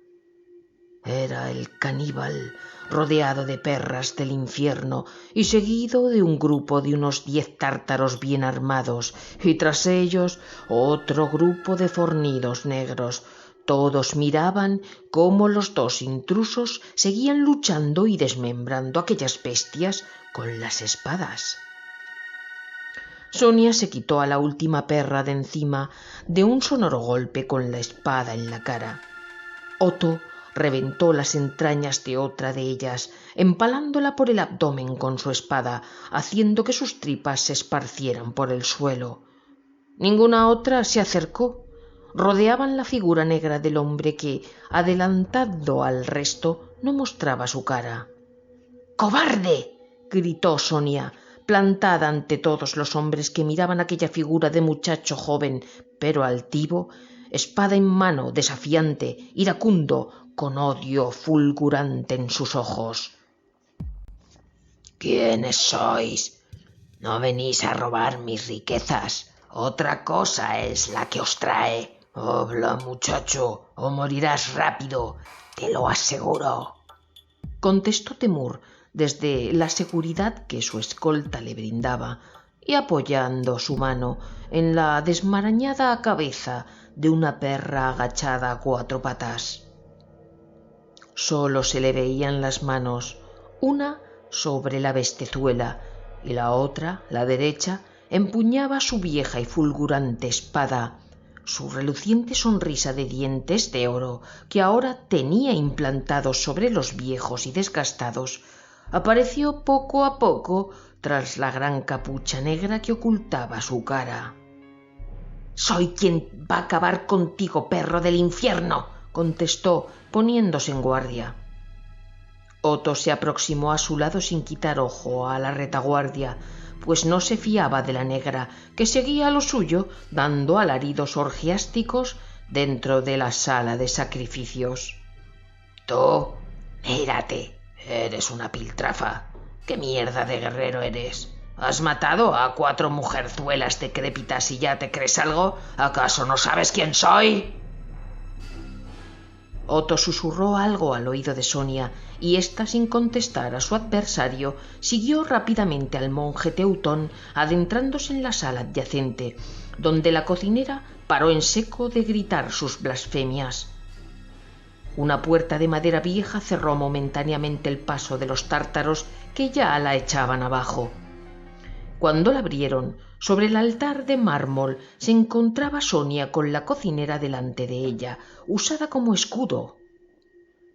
Speaker 1: Era el caníbal, rodeado de perras del infierno y seguido de un grupo de unos 10 tártaros bien armados, y tras ellos otro grupo de fornidos negros. Todos miraban cómo los dos intrusos seguían luchando y desmembrando aquellas bestias con las espadas. Sonia se quitó a la última perra de encima de un sonoro golpe con la espada en la cara. Otto reventó las entrañas de otra de ellas, empalándola por el abdomen con su espada, haciendo que sus tripas se esparcieran por el suelo. Ninguna otra se acercó. Rodeaban la figura negra del hombre que, adelantado al resto, no mostraba su cara. «¡Cobarde!», gritó Sonia, plantada ante todos los hombres que miraban aquella figura de muchacho joven, pero altivo, espada en mano, desafiante, iracundo, con odio fulgurante en sus ojos. «¿Quiénes sois? No venís a robar mis riquezas. Otra cosa es la que os trae. Habla, muchacho, o morirás rápido, te lo aseguro», contestó Temur desde la seguridad que su escolta le brindaba, y apoyando su mano en la desmarañada cabeza de una perra agachada a 4 patas. Solo se le veían las manos, una sobre la bestezuela y la otra, la derecha, empuñaba su vieja y fulgurante espada. Su reluciente sonrisa de dientes de oro, que ahora tenía implantados sobre los viejos y desgastados, apareció poco a poco tras la gran capucha negra que ocultaba su cara. «Soy quien va a acabar contigo, perro del infierno», contestó, poniéndose en guardia. Otto se aproximó a su lado sin quitar ojo a la retaguardia, pues no se fiaba de la negra, que seguía a lo suyo dando alaridos orgiásticos dentro de la sala de sacrificios. «Tú, mírate, eres una piltrafa. ¿Qué mierda de guerrero eres? ¿Has matado a 4 mujerzuelas decrépitas y ya te crees algo? ¿Acaso no sabes quién soy?». Otto susurró algo al oído de Sonia, y ésta, sin contestar a su adversario, siguió rápidamente al monje teutón, adentrándose en la sala adyacente, donde la cocinera paró en seco de gritar sus blasfemias. Una puerta de madera vieja cerró momentáneamente el paso de los tártaros, que ya la echaban abajo. Cuando la abrieron, sobre el altar de mármol se encontraba Sonia con la cocinera delante de ella, usada como escudo.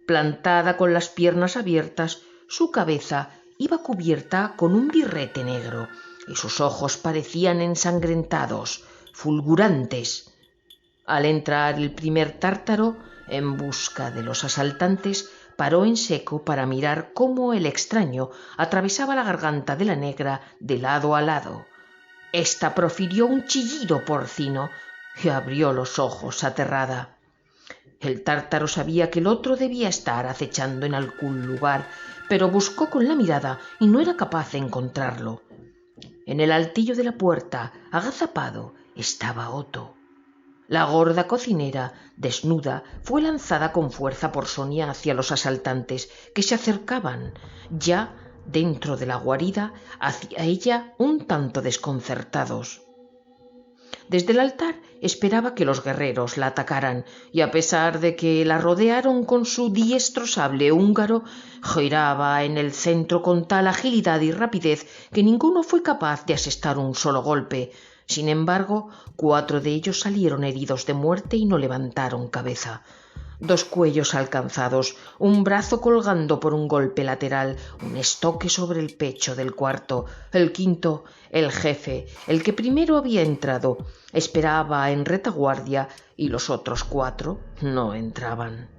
Speaker 1: Plantada con las piernas abiertas, su cabeza iba cubierta con un birrete negro y sus ojos parecían ensangrentados, fulgurantes. Al entrar el primer tártaro, en busca de los asaltantes, paró en seco para mirar cómo el extraño atravesaba la garganta de la negra de lado a lado. Esta profirió un chillido porcino y abrió los ojos aterrada. El tártaro sabía que el otro debía estar acechando en algún lugar, pero buscó con la mirada y no era capaz de encontrarlo. En el altillo de la puerta, agazapado, estaba Otto. La gorda cocinera, desnuda, fue lanzada con fuerza por Sonia hacia los asaltantes, que se acercaban, ya dentro de la guarida, hacia ella un tanto desconcertados. Desde el altar esperaba que los guerreros la atacaran, y a pesar de que la rodearon con su diestro sable húngaro, giraba en el centro con tal agilidad y rapidez que ninguno fue capaz de asestar un solo golpe. Sin embargo, 4 de ellos salieron heridos de muerte y no levantaron cabeza. 2 cuellos alcanzados, un brazo colgando por un golpe lateral, un estoque sobre el pecho del cuarto. El quinto, el jefe, el que primero había entrado, esperaba en retaguardia y los otros 4 no entraban.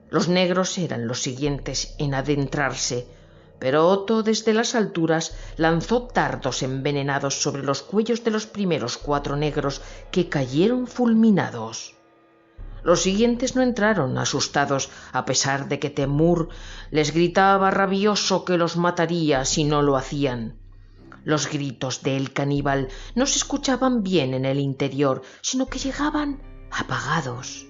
Speaker 1: Los negros eran los siguientes en adentrarse, pero Otto desde las alturas lanzó dardos envenenados sobre los cuellos de los primeros 4 negros, que cayeron fulminados. Los siguientes no entraron, asustados, a pesar de que Temur les gritaba rabioso que los mataría si no lo hacían. Los gritos del caníbal no se escuchaban bien en el interior, sino que llegaban apagados.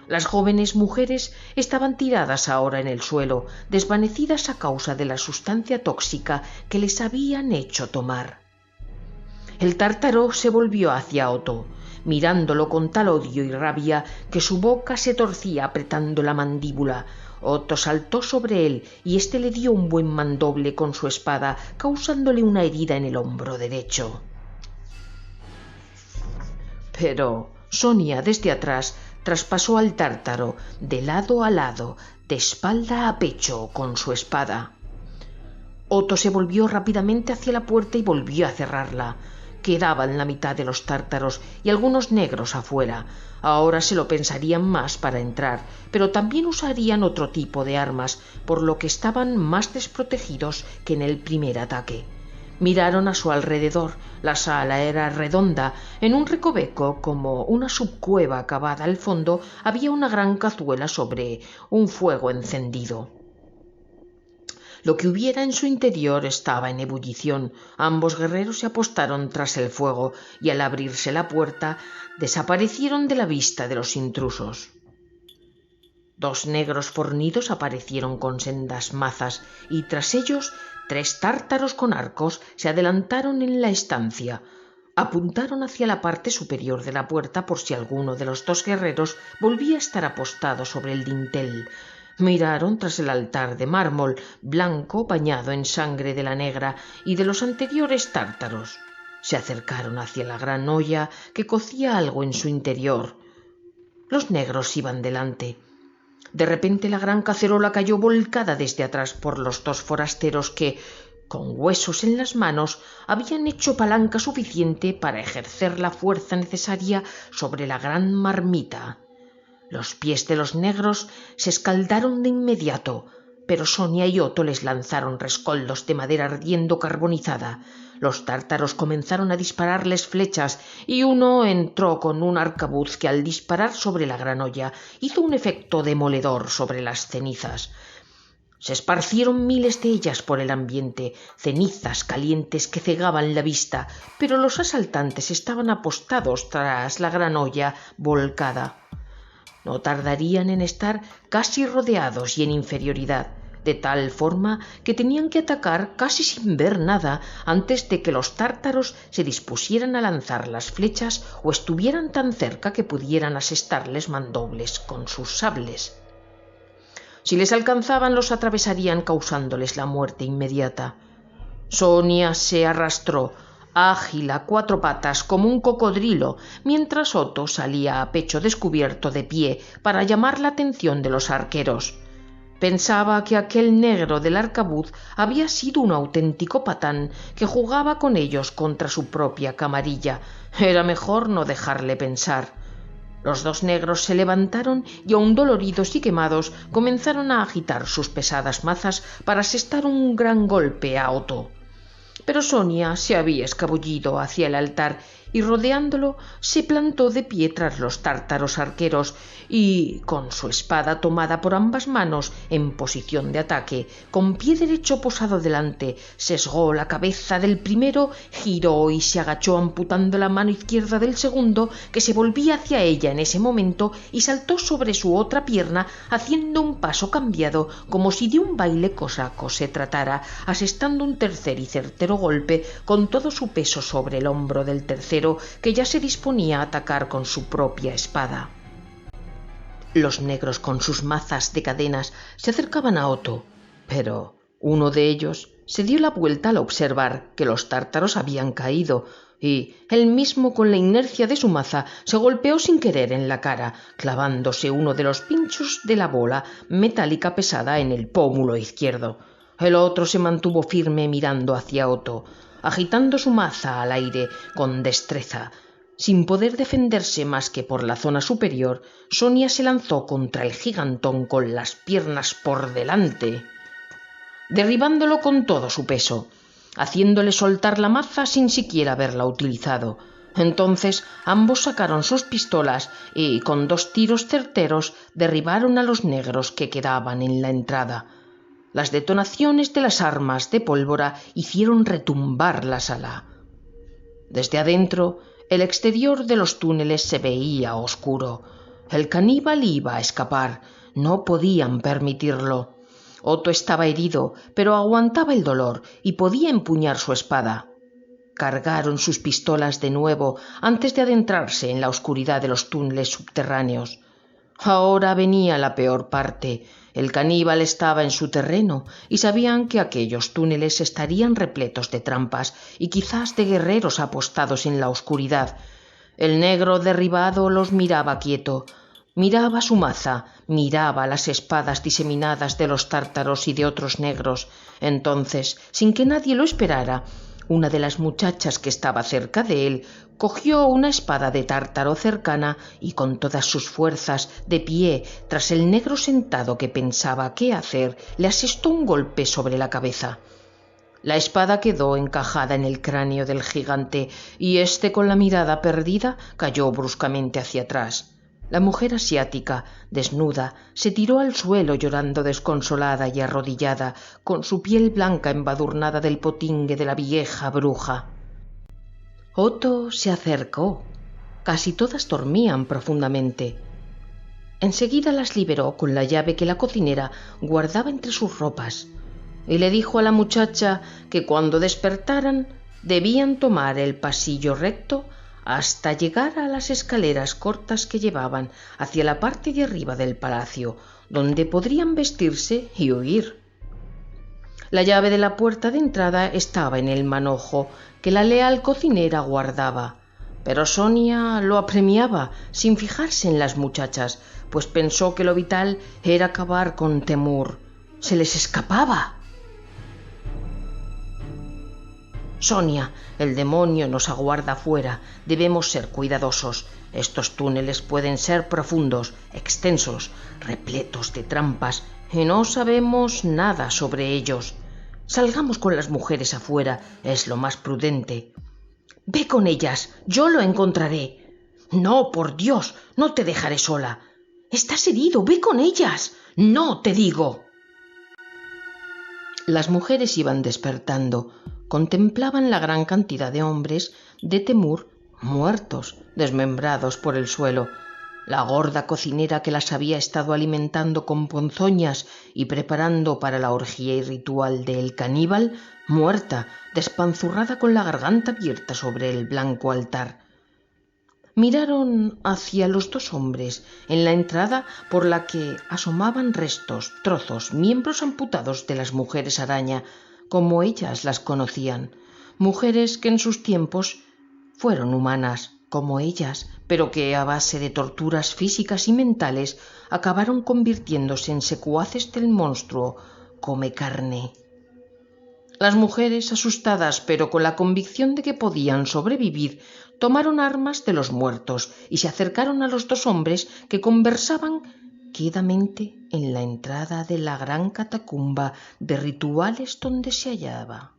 Speaker 1: Las jóvenes mujeres estaban tiradas ahora en el suelo, desvanecidas a causa de la sustancia tóxica que les habían hecho tomar. El tártaro se volvió hacia Otto, mirándolo con tal odio y rabia que su boca se torcía apretando la mandíbula. Otto saltó sobre él y éste le dio un buen mandoble con su espada, causándole una herida en el hombro derecho. Pero Sonia, desde atrás, traspasó al tártaro de lado a lado, de espalda a pecho, con su espada. Otto se volvió rápidamente hacia la puerta y volvió a cerrarla. Quedaban la mitad de los tártaros y algunos negros afuera. Ahora se lo pensarían más para entrar, pero también usarían otro tipo de armas, por lo que estaban más desprotegidos que en el primer ataque. Miraron a su alrededor. La sala era redonda. En un recoveco, como una subcueva cavada al fondo, había una gran cazuela sobre un fuego encendido. Lo que hubiera en su interior estaba en ebullición. Ambos guerreros se apostaron tras el fuego y al abrirse la puerta desaparecieron de la vista de los intrusos. 2 negros fornidos aparecieron con sendas mazas y tras ellos 3 tártaros con arcos se adelantaron en la estancia. Apuntaron hacia la parte superior de la puerta por si alguno de los 2 guerreros volvía a estar apostado sobre el dintel. Miraron tras el altar de mármol blanco bañado en sangre de la negra y de los anteriores tártaros. Se acercaron hacia la gran olla que cocía algo en su interior. Los negros iban delante. De repente la gran cacerola cayó volcada desde atrás por los 2 forasteros que, con huesos en las manos, habían hecho palanca suficiente para ejercer la fuerza necesaria sobre la gran marmita. Los pies de los negros se escaldaron de inmediato, pero Sonia y Otto les lanzaron rescoldos de madera ardiendo carbonizada. Los tártaros comenzaron a dispararles flechas y uno entró con un arcabuz que al disparar sobre la gran olla hizo un efecto demoledor sobre las cenizas. Se esparcieron miles de ellas por el ambiente, cenizas calientes que cegaban la vista, pero los asaltantes estaban apostados tras la gran olla volcada. No tardarían en estar casi rodeados y en inferioridad, de tal forma que tenían que atacar casi sin ver nada antes de que los tártaros se dispusieran a lanzar las flechas o estuvieran tan cerca que pudieran asestarles mandobles con sus sables. Si les alcanzaban, los atravesarían causándoles la muerte inmediata. Sonia se arrastró, ágil a cuatro patas como un cocodrilo, mientras Otto salía a pecho descubierto de pie para llamar la atención de los arqueros. Pensaba que aquel negro del arcabuz había sido un auténtico patán que jugaba con ellos contra su propia camarilla. Era mejor no dejarle pensar. Los dos negros se levantaron y, aun doloridos y quemados, comenzaron a agitar sus pesadas mazas para asestar un gran golpe a Otto. Pero Sonia se había escabullido hacia el altar y, rodeándolo, se plantó de pie tras los tártaros arqueros y, con su espada tomada por ambas manos en posición de ataque, con pie derecho posado delante, sesgó la cabeza del primero, giró y se agachó amputando la mano izquierda del segundo, que se volvía hacia ella en ese momento, y saltó sobre su otra pierna haciendo un paso cambiado, como si de un baile cosaco se tratara, asestando un tercer y certero golpe con todo su peso sobre el hombro del tercero, que ya se disponía a atacar con su propia espada. Los negros con sus mazas de cadenas se acercaban a Otto, pero uno de ellos se dio la vuelta al observar que los tártaros habían caído, y él mismo, con la inercia de su maza, se golpeó sin querer en la cara, clavándose uno de los pinchos de la bola metálica pesada en el pómulo izquierdo. El otro se mantuvo firme mirando hacia Otto, agitando su maza al aire con destreza. Sin poder defenderse más que por la zona superior, Sonia se lanzó contra el gigantón con las piernas por delante, derribándolo con todo su peso, haciéndole soltar la maza sin siquiera haberla utilizado. Entonces ambos sacaron sus pistolas y, con 2 tiros certeros, derribaron a los negros que quedaban en la entrada. Las detonaciones de las armas de pólvora hicieron retumbar la sala. Desde adentro, el exterior de los túneles se veía oscuro. El caníbal iba a escapar. No podían permitirlo. Otto estaba herido, pero aguantaba el dolor y podía empuñar su espada. Cargaron sus pistolas de nuevo antes de adentrarse en la oscuridad de los túneles subterráneos. Ahora venía la peor parte. El caníbal estaba en su terreno y sabían que aquellos túneles estarían repletos de trampas y quizás de guerreros apostados en la oscuridad. El negro derribado los miraba quieto, miraba su maza, miraba las espadas diseminadas de los tártaros y de otros negros. Entonces, sin que nadie lo esperara, una de las muchachas que estaba cerca de él cogió una espada de tártaro cercana y, con todas sus fuerzas, de pie, tras el negro sentado que pensaba qué hacer, le asestó un golpe sobre la cabeza. La espada quedó encajada en el cráneo del gigante y éste, con la mirada perdida, cayó bruscamente hacia atrás. La mujer asiática, desnuda, se tiró al suelo llorando desconsolada y arrodillada, con su piel blanca embadurnada del potingue de la vieja bruja. Otto se acercó. Casi todas dormían profundamente. Enseguida las liberó con la llave que la cocinera guardaba entre sus ropas y le dijo a la muchacha que cuando despertaran debían tomar el pasillo recto hasta llegar a las escaleras cortas que llevaban hacia la parte de arriba del palacio, donde podrían vestirse y huir. La llave de la puerta de entrada estaba en el manojo que la leal cocinera guardaba, pero Sonia lo apremiaba sin fijarse en las muchachas, pues pensó que lo vital era acabar con Temur. ¡Se les escapaba! Sonia, el demonio nos aguarda afuera. Debemos ser cuidadosos. Estos túneles pueden ser profundos, extensos, repletos de trampas, y no sabemos nada sobre ellos. Salgamos con las mujeres afuera, es lo más prudente. Ve con ellas, yo lo encontraré. No, por Dios, no te dejaré sola. Estás herido, ve con ellas. No, te digo. Las mujeres iban despertando. Contemplaban la gran cantidad de hombres de Temur muertos, desmembrados por el suelo. La gorda cocinera que las había estado alimentando con ponzoñas y preparando para la orgía y ritual del caníbal, muerta, despanzurrada con la garganta abierta sobre el blanco altar. Miraron hacia los 2 hombres en la entrada por la que asomaban restos, trozos, miembros amputados de las mujeres araña, como ellas las conocían. mujeres que en sus tiempos fueron humanas como ellas, pero que a base de torturas físicas y mentales acabaron convirtiéndose en secuaces del monstruo come carne. Las mujeres, asustadas pero con la convicción de que podían sobrevivir, tomaron armas de los muertos y se acercaron a los dos hombres que conversaban quedamente en la entrada de la gran catacumba de rituales donde se hallaba.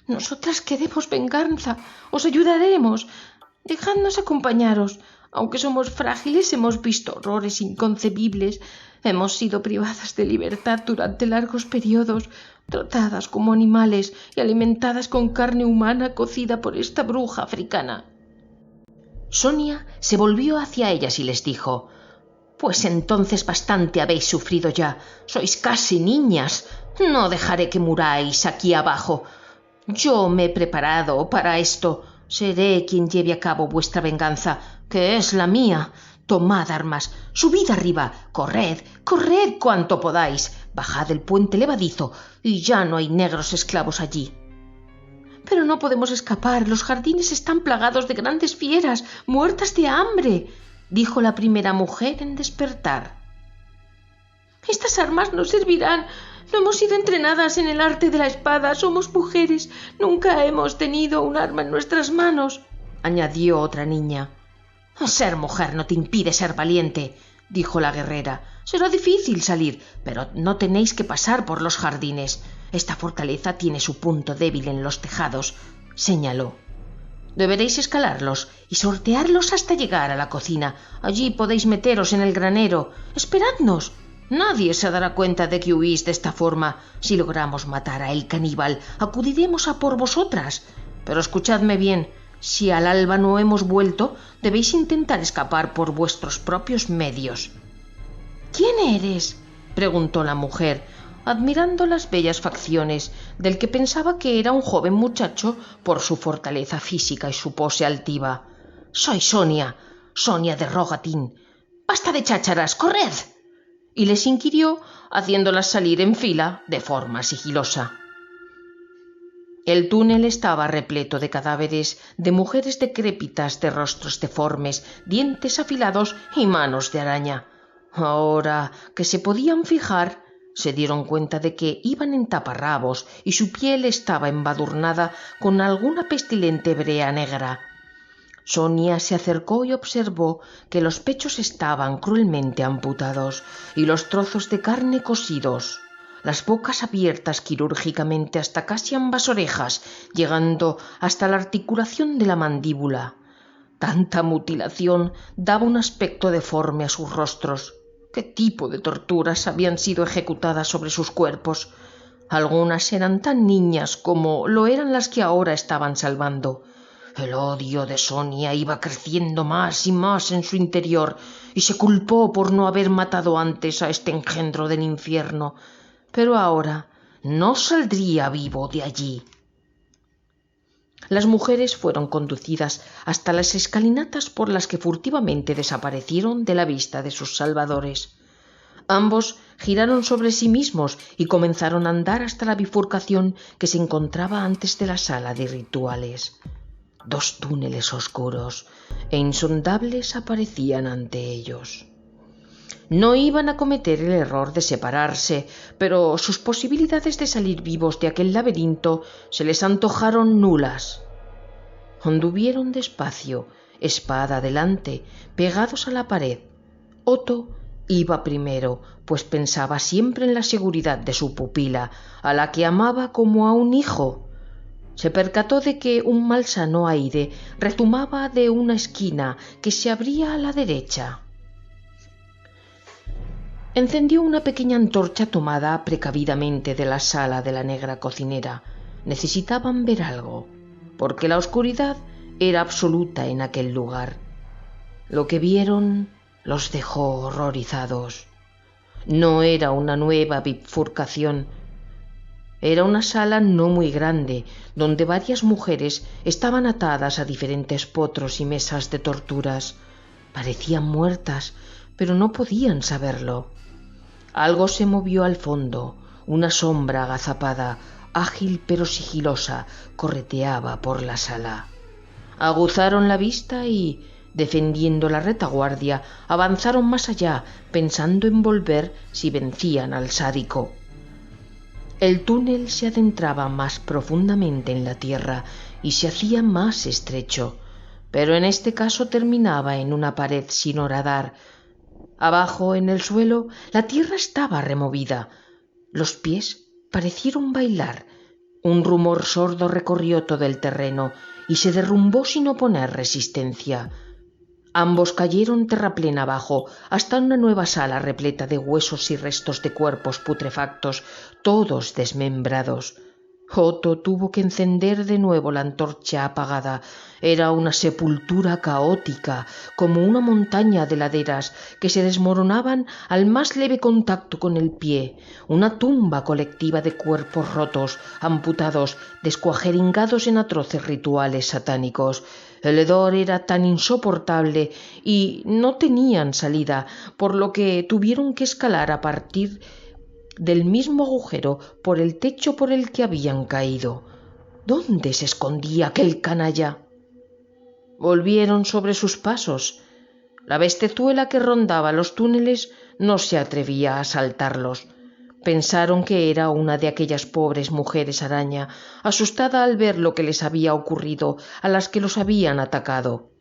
Speaker 2: Nosotras queremos venganza, os ayudaremos. Dejadnos acompañaros. Aunque somos frágiles, hemos visto horrores inconcebibles. Hemos sido privadas de libertad durante largos periodos, tratadas como animales y alimentadas con carne humana cocida por esta bruja africana.
Speaker 1: Sonia se volvió hacia ellas y les dijo: «Pues entonces bastante habéis sufrido ya. Sois casi niñas. No dejaré que muráis aquí abajo. Yo me he preparado para esto. Seré quien lleve a cabo vuestra venganza, que es la mía. Tomad armas, subid arriba, corred, corred cuanto podáis, bajad el puente levadizo y ya no hay negros esclavos allí».
Speaker 2: «Pero no podemos escapar, los jardines están plagados de grandes fieras, muertas de hambre»,
Speaker 1: dijo la primera mujer en despertar.
Speaker 2: «Estas armas no servirán. No hemos sido entrenadas en el arte de la espada, somos mujeres, nunca hemos tenido un arma en nuestras manos»,
Speaker 1: añadió otra niña. «Ser mujer no te impide ser valiente», dijo la guerrera. «Será difícil salir, pero no tenéis que pasar por los jardines. Esta fortaleza tiene su punto débil en los tejados», señaló. «Deberéis escalarlos y sortearlos hasta llegar a la cocina. Allí podéis meteros en el granero. Esperadnos. Nadie se dará cuenta de que huís de esta forma. Si logramos matar a el caníbal, acudiremos a por vosotras. Pero escuchadme bien, si al alba no hemos vuelto, debéis intentar escapar por vuestros propios medios».
Speaker 2: «¿Quién eres?»,
Speaker 1: preguntó la mujer, admirando las bellas facciones del que pensaba que era un joven muchacho por su fortaleza física y su pose altiva. «Soy Sonia, Sonia de Rogatín. Basta de chácharas, corred», y les inquirió, haciéndolas salir en fila de forma sigilosa. El túnel estaba repleto de cadáveres de mujeres decrépitas, de rostros deformes, dientes afilados y manos de araña. Ahora que se podían fijar, se dieron cuenta de que iban en taparrabos y su piel estaba embadurnada con alguna pestilente brea negra. Sonia se acercó y observó que los pechos estaban cruelmente amputados y los trozos de carne cosidos, las bocas abiertas quirúrgicamente hasta casi ambas orejas, llegando hasta la articulación de la mandíbula. Tanta mutilación daba un aspecto deforme a sus rostros. ¿Qué tipo de torturas habían sido ejecutadas sobre sus cuerpos? Algunas eran tan niñas como lo eran las que ahora estaban salvando. El odio de Sonia iba creciendo más y más en su interior y se culpó por no haber matado antes a este engendro del infierno. Pero ahora no saldría vivo de allí. Las mujeres fueron conducidas hasta las escalinatas por las que furtivamente desaparecieron de la vista de sus salvadores. Ambos giraron sobre sí mismos y comenzaron a andar hasta la bifurcación que se encontraba antes de la sala de rituales. Dos túneles oscuros e insondables aparecían ante ellos. No iban a cometer el error de separarse, pero sus posibilidades de salir vivos de aquel laberinto se les antojaron nulas. Anduvieron despacio, espada adelante, pegados a la pared. Otto iba primero, pues pensaba siempre en la seguridad de su pupila, a la que amaba como a un hijo. Se percató de que un malsano aire retumaba de una esquina que se abría a la derecha. Encendió una pequeña antorcha tomada precavidamente de la sala de la negra cocinera. Necesitaban ver algo, porque la oscuridad era absoluta en aquel lugar. Lo que vieron los dejó horrorizados. No era una nueva bifurcación. Era una sala no muy grande, donde varias mujeres estaban atadas a diferentes potros y mesas de torturas. Parecían muertas, pero no podían saberlo. Algo se movió al fondo, una sombra agazapada, ágil pero sigilosa, correteaba por la sala. Aguzaron la vista y, defendiendo la retaguardia, avanzaron más allá, pensando en volver si vencían al sádico. El túnel se adentraba más profundamente en la tierra y se hacía más estrecho, pero en este caso terminaba en una pared sin horadar. Abajo, en el suelo, la tierra estaba removida. Los pies parecieron bailar. Un rumor sordo recorrió todo el terreno y se derrumbó sin oponer resistencia. Ambos cayeron terraplén abajo, hasta una nueva sala repleta de huesos y restos de cuerpos putrefactos, todos desmembrados. Otto tuvo que encender de nuevo la antorcha apagada. Era una sepultura caótica, como una montaña de laderas que se desmoronaban al más leve contacto con el pie, una tumba colectiva de cuerpos rotos, amputados, descuajeringados en atroces rituales satánicos. El hedor era tan insoportable y no tenían salida, por lo que tuvieron que escalar a partir del mismo agujero por el techo por el que habían caído. ¿Dónde se escondía aquel canalla? Volvieron sobre sus pasos. La bestezuela que rondaba los túneles no se atrevía a asaltarlos. Pensaron que era una de aquellas pobres mujeres araña, asustada al ver lo que les había ocurrido a las que los habían atacado.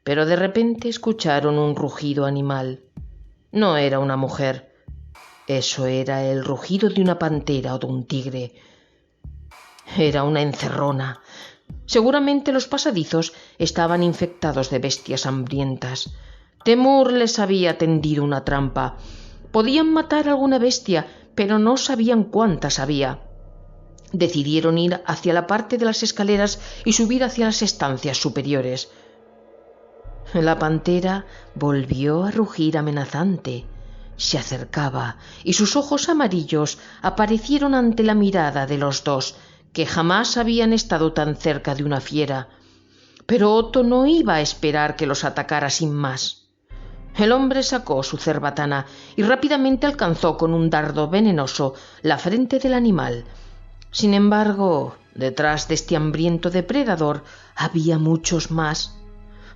Speaker 1: Pero de repente escucharon un rugido animal. No era una mujer. Eso era el rugido de una pantera o de un tigre. Era una encerrona. Seguramente los pasadizos estaban infectados de bestias hambrientas. Temur les había tendido una trampa. Podían matar alguna bestia, pero no sabían cuántas había. Decidieron ir hacia la parte de las escaleras y subir hacia las estancias superiores. La pantera volvió a rugir amenazante. Se acercaba y sus ojos amarillos aparecieron ante la mirada de los dos, que jamás habían estado tan cerca de una fiera. Pero Otto no iba a esperar que los atacara sin más. El hombre sacó su cerbatana y rápidamente alcanzó con un dardo venenoso la frente del animal. Sin embargo, detrás de este hambriento depredador había muchos más.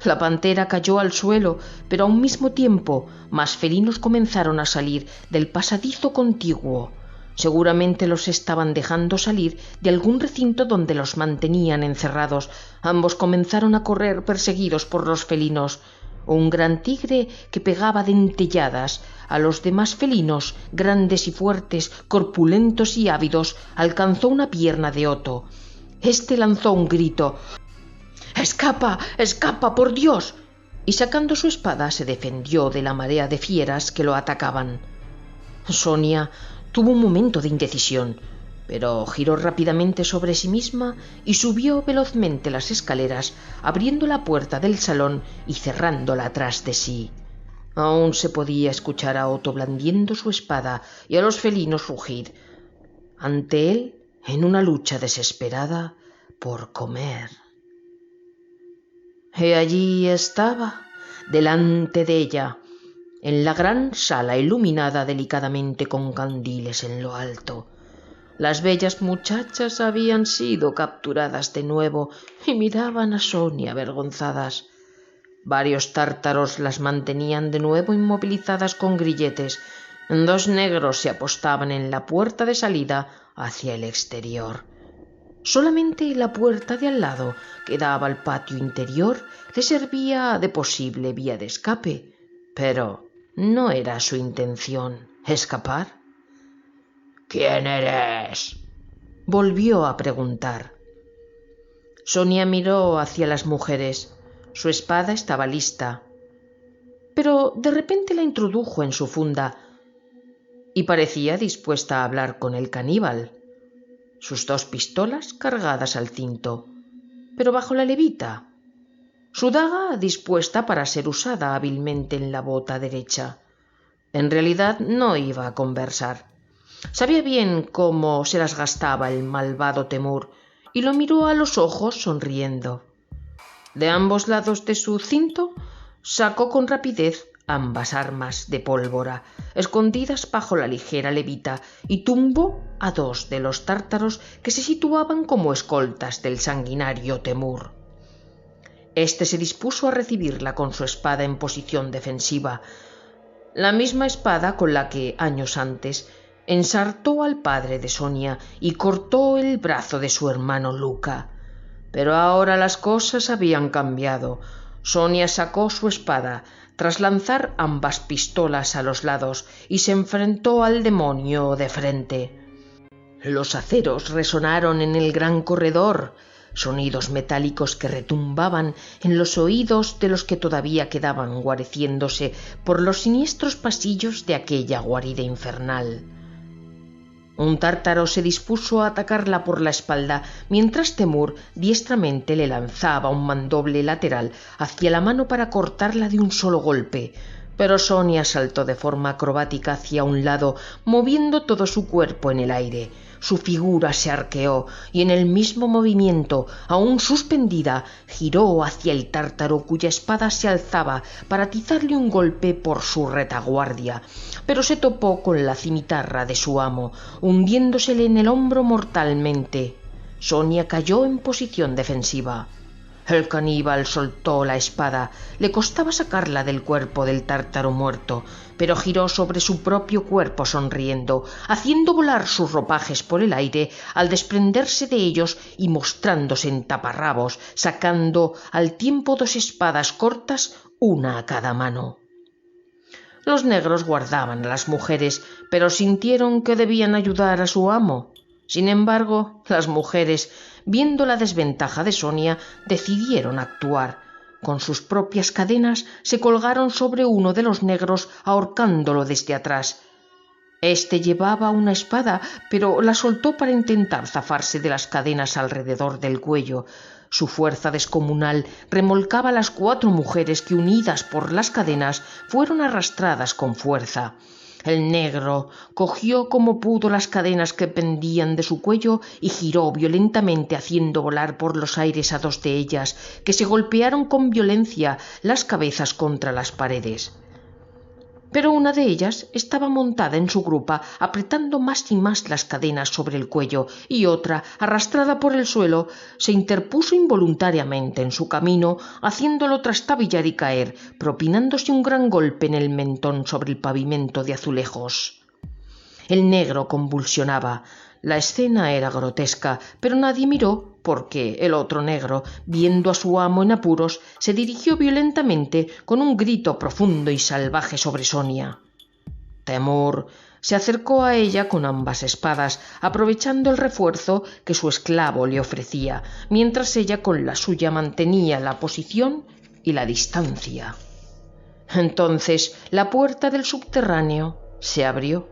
Speaker 1: La pantera cayó al suelo, pero a un mismo tiempo más felinos comenzaron a salir del pasadizo contiguo. Seguramente los estaban dejando salir de algún recinto donde los mantenían encerrados. Ambos comenzaron a correr perseguidos por los felinos. Un gran tigre que pegaba dentelladas a los demás felinos, grandes y fuertes, corpulentos y ávidos, alcanzó una pierna de Otto. Este lanzó un grito. «¡Escapa! ¡Escapa, por Dios!» y sacando su espada se defendió de la marea de fieras que lo atacaban. Sonia tuvo un momento de indecisión, pero giró rápidamente sobre sí misma y subió velozmente las escaleras, abriendo la puerta del salón y cerrándola tras de sí. Aún se podía escuchar a Otto blandiendo su espada y a los felinos rugir ante él en una lucha desesperada por comer. Y allí estaba, delante de ella, en la gran sala iluminada delicadamente con candiles en lo alto. Las bellas muchachas habían sido capturadas de nuevo y miraban a Sonia avergonzadas. Varios tártaros las mantenían de nuevo inmovilizadas con grilletes. Dos negros se apostaban en la puerta de salida hacia el exterior. Solamente la puerta de al lado, que daba al patio interior, le servía de posible vía de escape, pero no era su intención escapar. «¿Quién eres?», volvió a preguntar. Sonia miró hacia las mujeres. Su espada estaba lista, pero de repente la introdujo en su funda y parecía dispuesta a hablar con el caníbal. Sus dos pistolas cargadas al cinto, pero bajo la levita. Su daga dispuesta para ser usada hábilmente en la bota derecha. En realidad no iba a conversar. Sabía bien cómo se las gastaba el malvado Temur y lo miró a los ojos sonriendo. De ambos lados de su cinto sacó con rapidez ambas armas de pólvora, escondidas bajo la ligera levita, y tumbó a 2 de los tártaros que se situaban como escoltas del sanguinario Temur. Este se dispuso a recibirla con su espada en posición defensiva, la misma espada con la que, años antes, ensartó al padre de Sonia y cortó el brazo de su hermano Luca. Pero ahora las cosas habían cambiado. Sonia sacó su espada, tras lanzar ambas pistolas a los lados, y se enfrentó al demonio de frente. Los aceros resonaron en el gran corredor, sonidos metálicos que retumbaban en los oídos de los que todavía quedaban guareciéndose por los siniestros pasillos de aquella guarida infernal. Un tártaro se dispuso a atacarla por la espalda, mientras Temur diestramente le lanzaba un mandoble lateral hacia la mano para cortarla de un solo golpe. Pero Sonia saltó de forma acrobática hacia un lado, moviendo todo su cuerpo en el aire. Su figura se arqueó y en el mismo movimiento, aún suspendida, giró hacia el tártaro cuya espada se alzaba para atizarle un golpe por su retaguardia, pero se topó con la cimitarra de su amo, hundiéndosele en el hombro mortalmente. Sonia cayó en posición defensiva. El caníbal soltó la espada. Le costaba sacarla del cuerpo del tártaro muerto, pero giró sobre su propio cuerpo sonriendo, haciendo volar sus ropajes por el aire al desprenderse de ellos y mostrándose en taparrabos, sacando al tiempo 2 espadas cortas, una a cada mano. Los negros guardaban a las mujeres, pero sintieron que debían ayudar a su amo. Sin embargo, las mujeres, viendo la desventaja de Sonia, decidieron actuar. Con sus propias cadenas se colgaron sobre uno de los negros, ahorcándolo desde atrás. Este llevaba una espada, pero la soltó para intentar zafarse de las cadenas alrededor del cuello. Su fuerza descomunal remolcaba a las 4 mujeres que, unidas por las cadenas, fueron arrastradas con fuerza. El negro cogió como pudo las cadenas que pendían de su cuello y giró violentamente, haciendo volar por los aires a 2 de ellas, que se golpearon con violencia las cabezas contra las paredes. Pero una de ellas estaba montada en su grupa, apretando más y más las cadenas sobre el cuello, y otra, arrastrada por el suelo, se interpuso involuntariamente en su camino, haciéndolo trastabillar y caer, propinándose un gran golpe en el mentón sobre el pavimento de azulejos. El negro convulsionaba. La escena era grotesca, pero nadie miró porque el otro negro, viendo a su amo en apuros, se dirigió violentamente con un grito profundo y salvaje sobre Sonia. Temur se acercó a ella con ambas espadas, aprovechando el refuerzo que su esclavo le ofrecía, mientras ella con la suya mantenía la posición y la distancia. Entonces la puerta del subterráneo se abrió.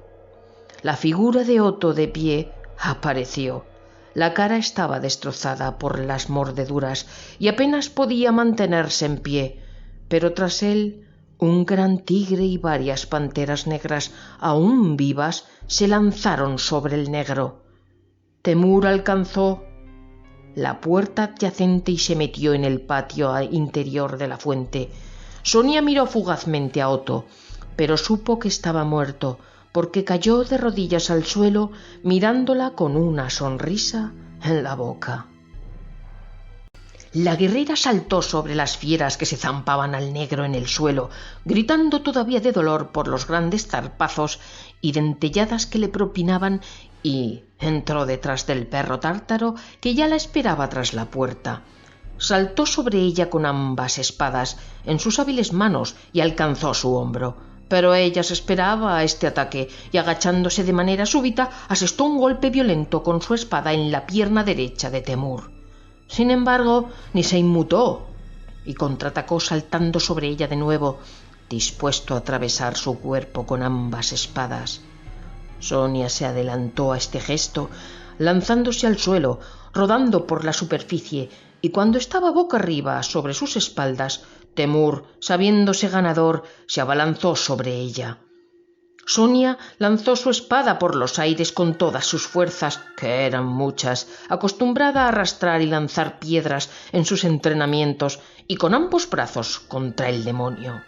Speaker 1: La figura de Otto de pie apareció. La cara estaba destrozada por las mordeduras y apenas podía mantenerse en pie, pero tras él un gran tigre y varias panteras negras aún vivas se lanzaron sobre el negro. Temur alcanzó la puerta adyacente y se metió en el patio interior de la fuente. Sonia miró fugazmente a Otto, pero supo que estaba muerto, porque cayó de rodillas al suelo mirándola con una sonrisa en la boca. La guerrera saltó sobre las fieras que se zampaban al negro en el suelo, gritando todavía de dolor por los grandes zarpazos y dentelladas que le propinaban, y entró detrás del perro tártaro que ya la esperaba tras la puerta. Saltó sobre ella con ambas espadas en sus hábiles manos y alcanzó su hombro. Pero ella se esperaba a este ataque y, agachándose de manera súbita, asestó un golpe violento con su espada en la pierna derecha de Temur. Sin embargo, ni se inmutó y contraatacó saltando sobre ella de nuevo, dispuesto a atravesar su cuerpo con ambas espadas. Sonia se adelantó a este gesto, lanzándose al suelo, rodando por la superficie, y cuando estaba boca arriba sobre sus espaldas, Temur, sabiéndose ganador, se abalanzó sobre ella. Sonia lanzó su espada por los aires con todas sus fuerzas, que eran muchas, acostumbrada a arrastrar y lanzar piedras en sus entrenamientos, y con ambos brazos contra el demonio.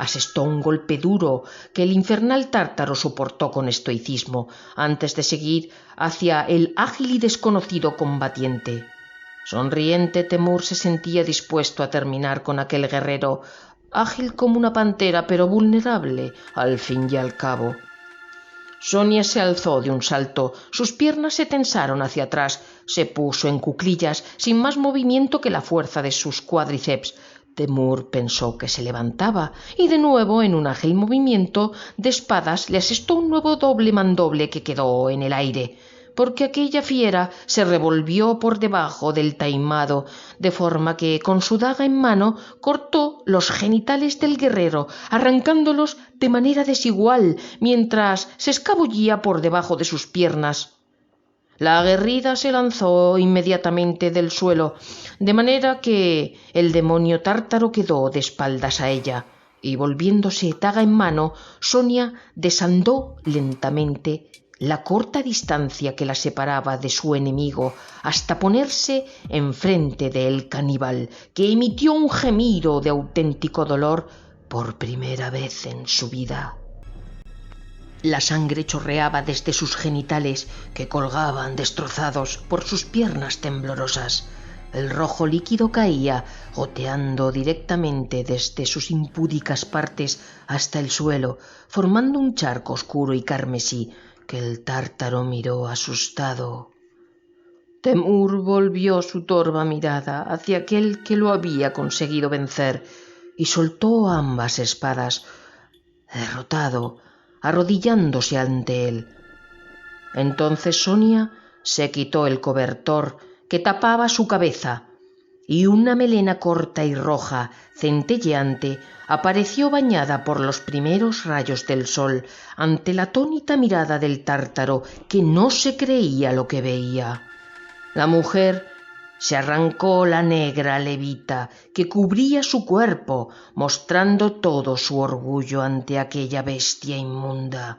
Speaker 1: Asestó un golpe duro que el infernal tártaro soportó con estoicismo antes de seguir hacia el ágil y desconocido combatiente. Sonriente, Temur se sentía dispuesto a terminar con aquel guerrero, ágil como una pantera pero vulnerable al fin y al cabo. Sonia se alzó de un salto, sus piernas se tensaron hacia atrás, se puso en cuclillas sin más movimiento que la fuerza de sus cuádriceps. Temur pensó que se levantaba y de nuevo en un ágil movimiento de espadas le asestó un nuevo doble mandoble que quedó en el aire, porque aquella fiera se revolvió por debajo del taimado, de forma que con su daga en mano cortó los genitales del guerrero, arrancándolos de manera desigual mientras se escabullía por debajo de sus piernas. La aguerrida se lanzó inmediatamente del suelo, de manera que el demonio tártaro quedó de espaldas a ella, y volviéndose daga en mano, Sonia desandó lentamente la corta distancia que la separaba de su enemigo hasta ponerse enfrente del caníbal, que emitió un gemido de auténtico dolor por primera vez en su vida. La sangre chorreaba desde sus genitales, que colgaban destrozados por sus piernas temblorosas. El rojo líquido caía, goteando directamente desde sus impúdicas partes hasta el suelo, formando un charco oscuro y carmesí, que el tártaro miró asustado. Temur volvió su torva mirada hacia aquel que lo había conseguido vencer y soltó ambas espadas, derrotado, arrodillándose ante él. Entonces Sonia se quitó el cobertor que tapaba su cabeza y una melena corta y roja, centelleante, apareció bañada por los primeros rayos del sol ante la atónita mirada del tártaro, que no se creía lo que veía. La mujer se arrancó la negra levita que cubría su cuerpo, mostrando todo su orgullo ante aquella bestia inmunda.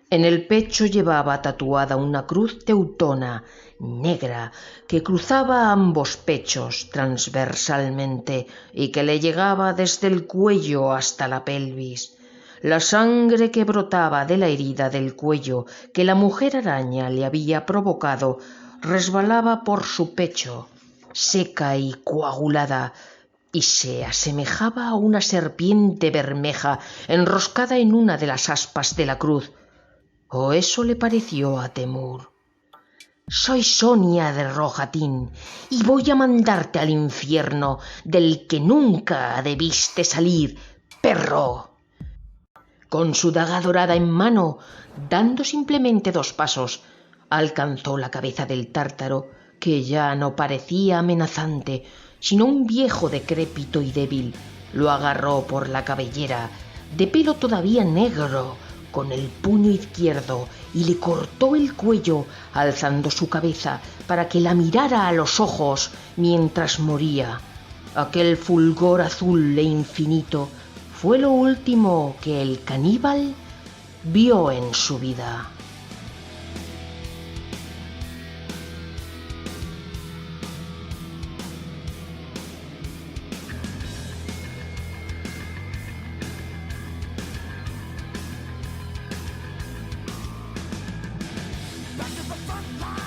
Speaker 1: En el pecho llevaba tatuada una cruz teutona negra que cruzaba ambos pechos transversalmente y que le llegaba desde el cuello hasta la pelvis. La sangre que brotaba de la herida del cuello que la mujer araña le había provocado resbalaba por su pecho, seca y coagulada, y se asemejaba a una serpiente bermeja enroscada en una de las aspas de la cruz. O eso le pareció a Temur. «Soy Sonia de Rohatyn y voy a mandarte al infierno del que nunca debiste salir, perro». Con su daga dorada en mano, dando simplemente 2 pasos, alcanzó la cabeza del tártaro, que ya no parecía amenazante, sino un viejo decrépito y débil. Lo agarró por la cabellera, de pelo todavía negro, con el puño izquierdo, y le cortó el cuello, alzando su cabeza para que la mirara a los ojos mientras moría. Aquel fulgor azul e infinito fue lo último que el caníbal vio en su vida.
Speaker 3: Back to the front line.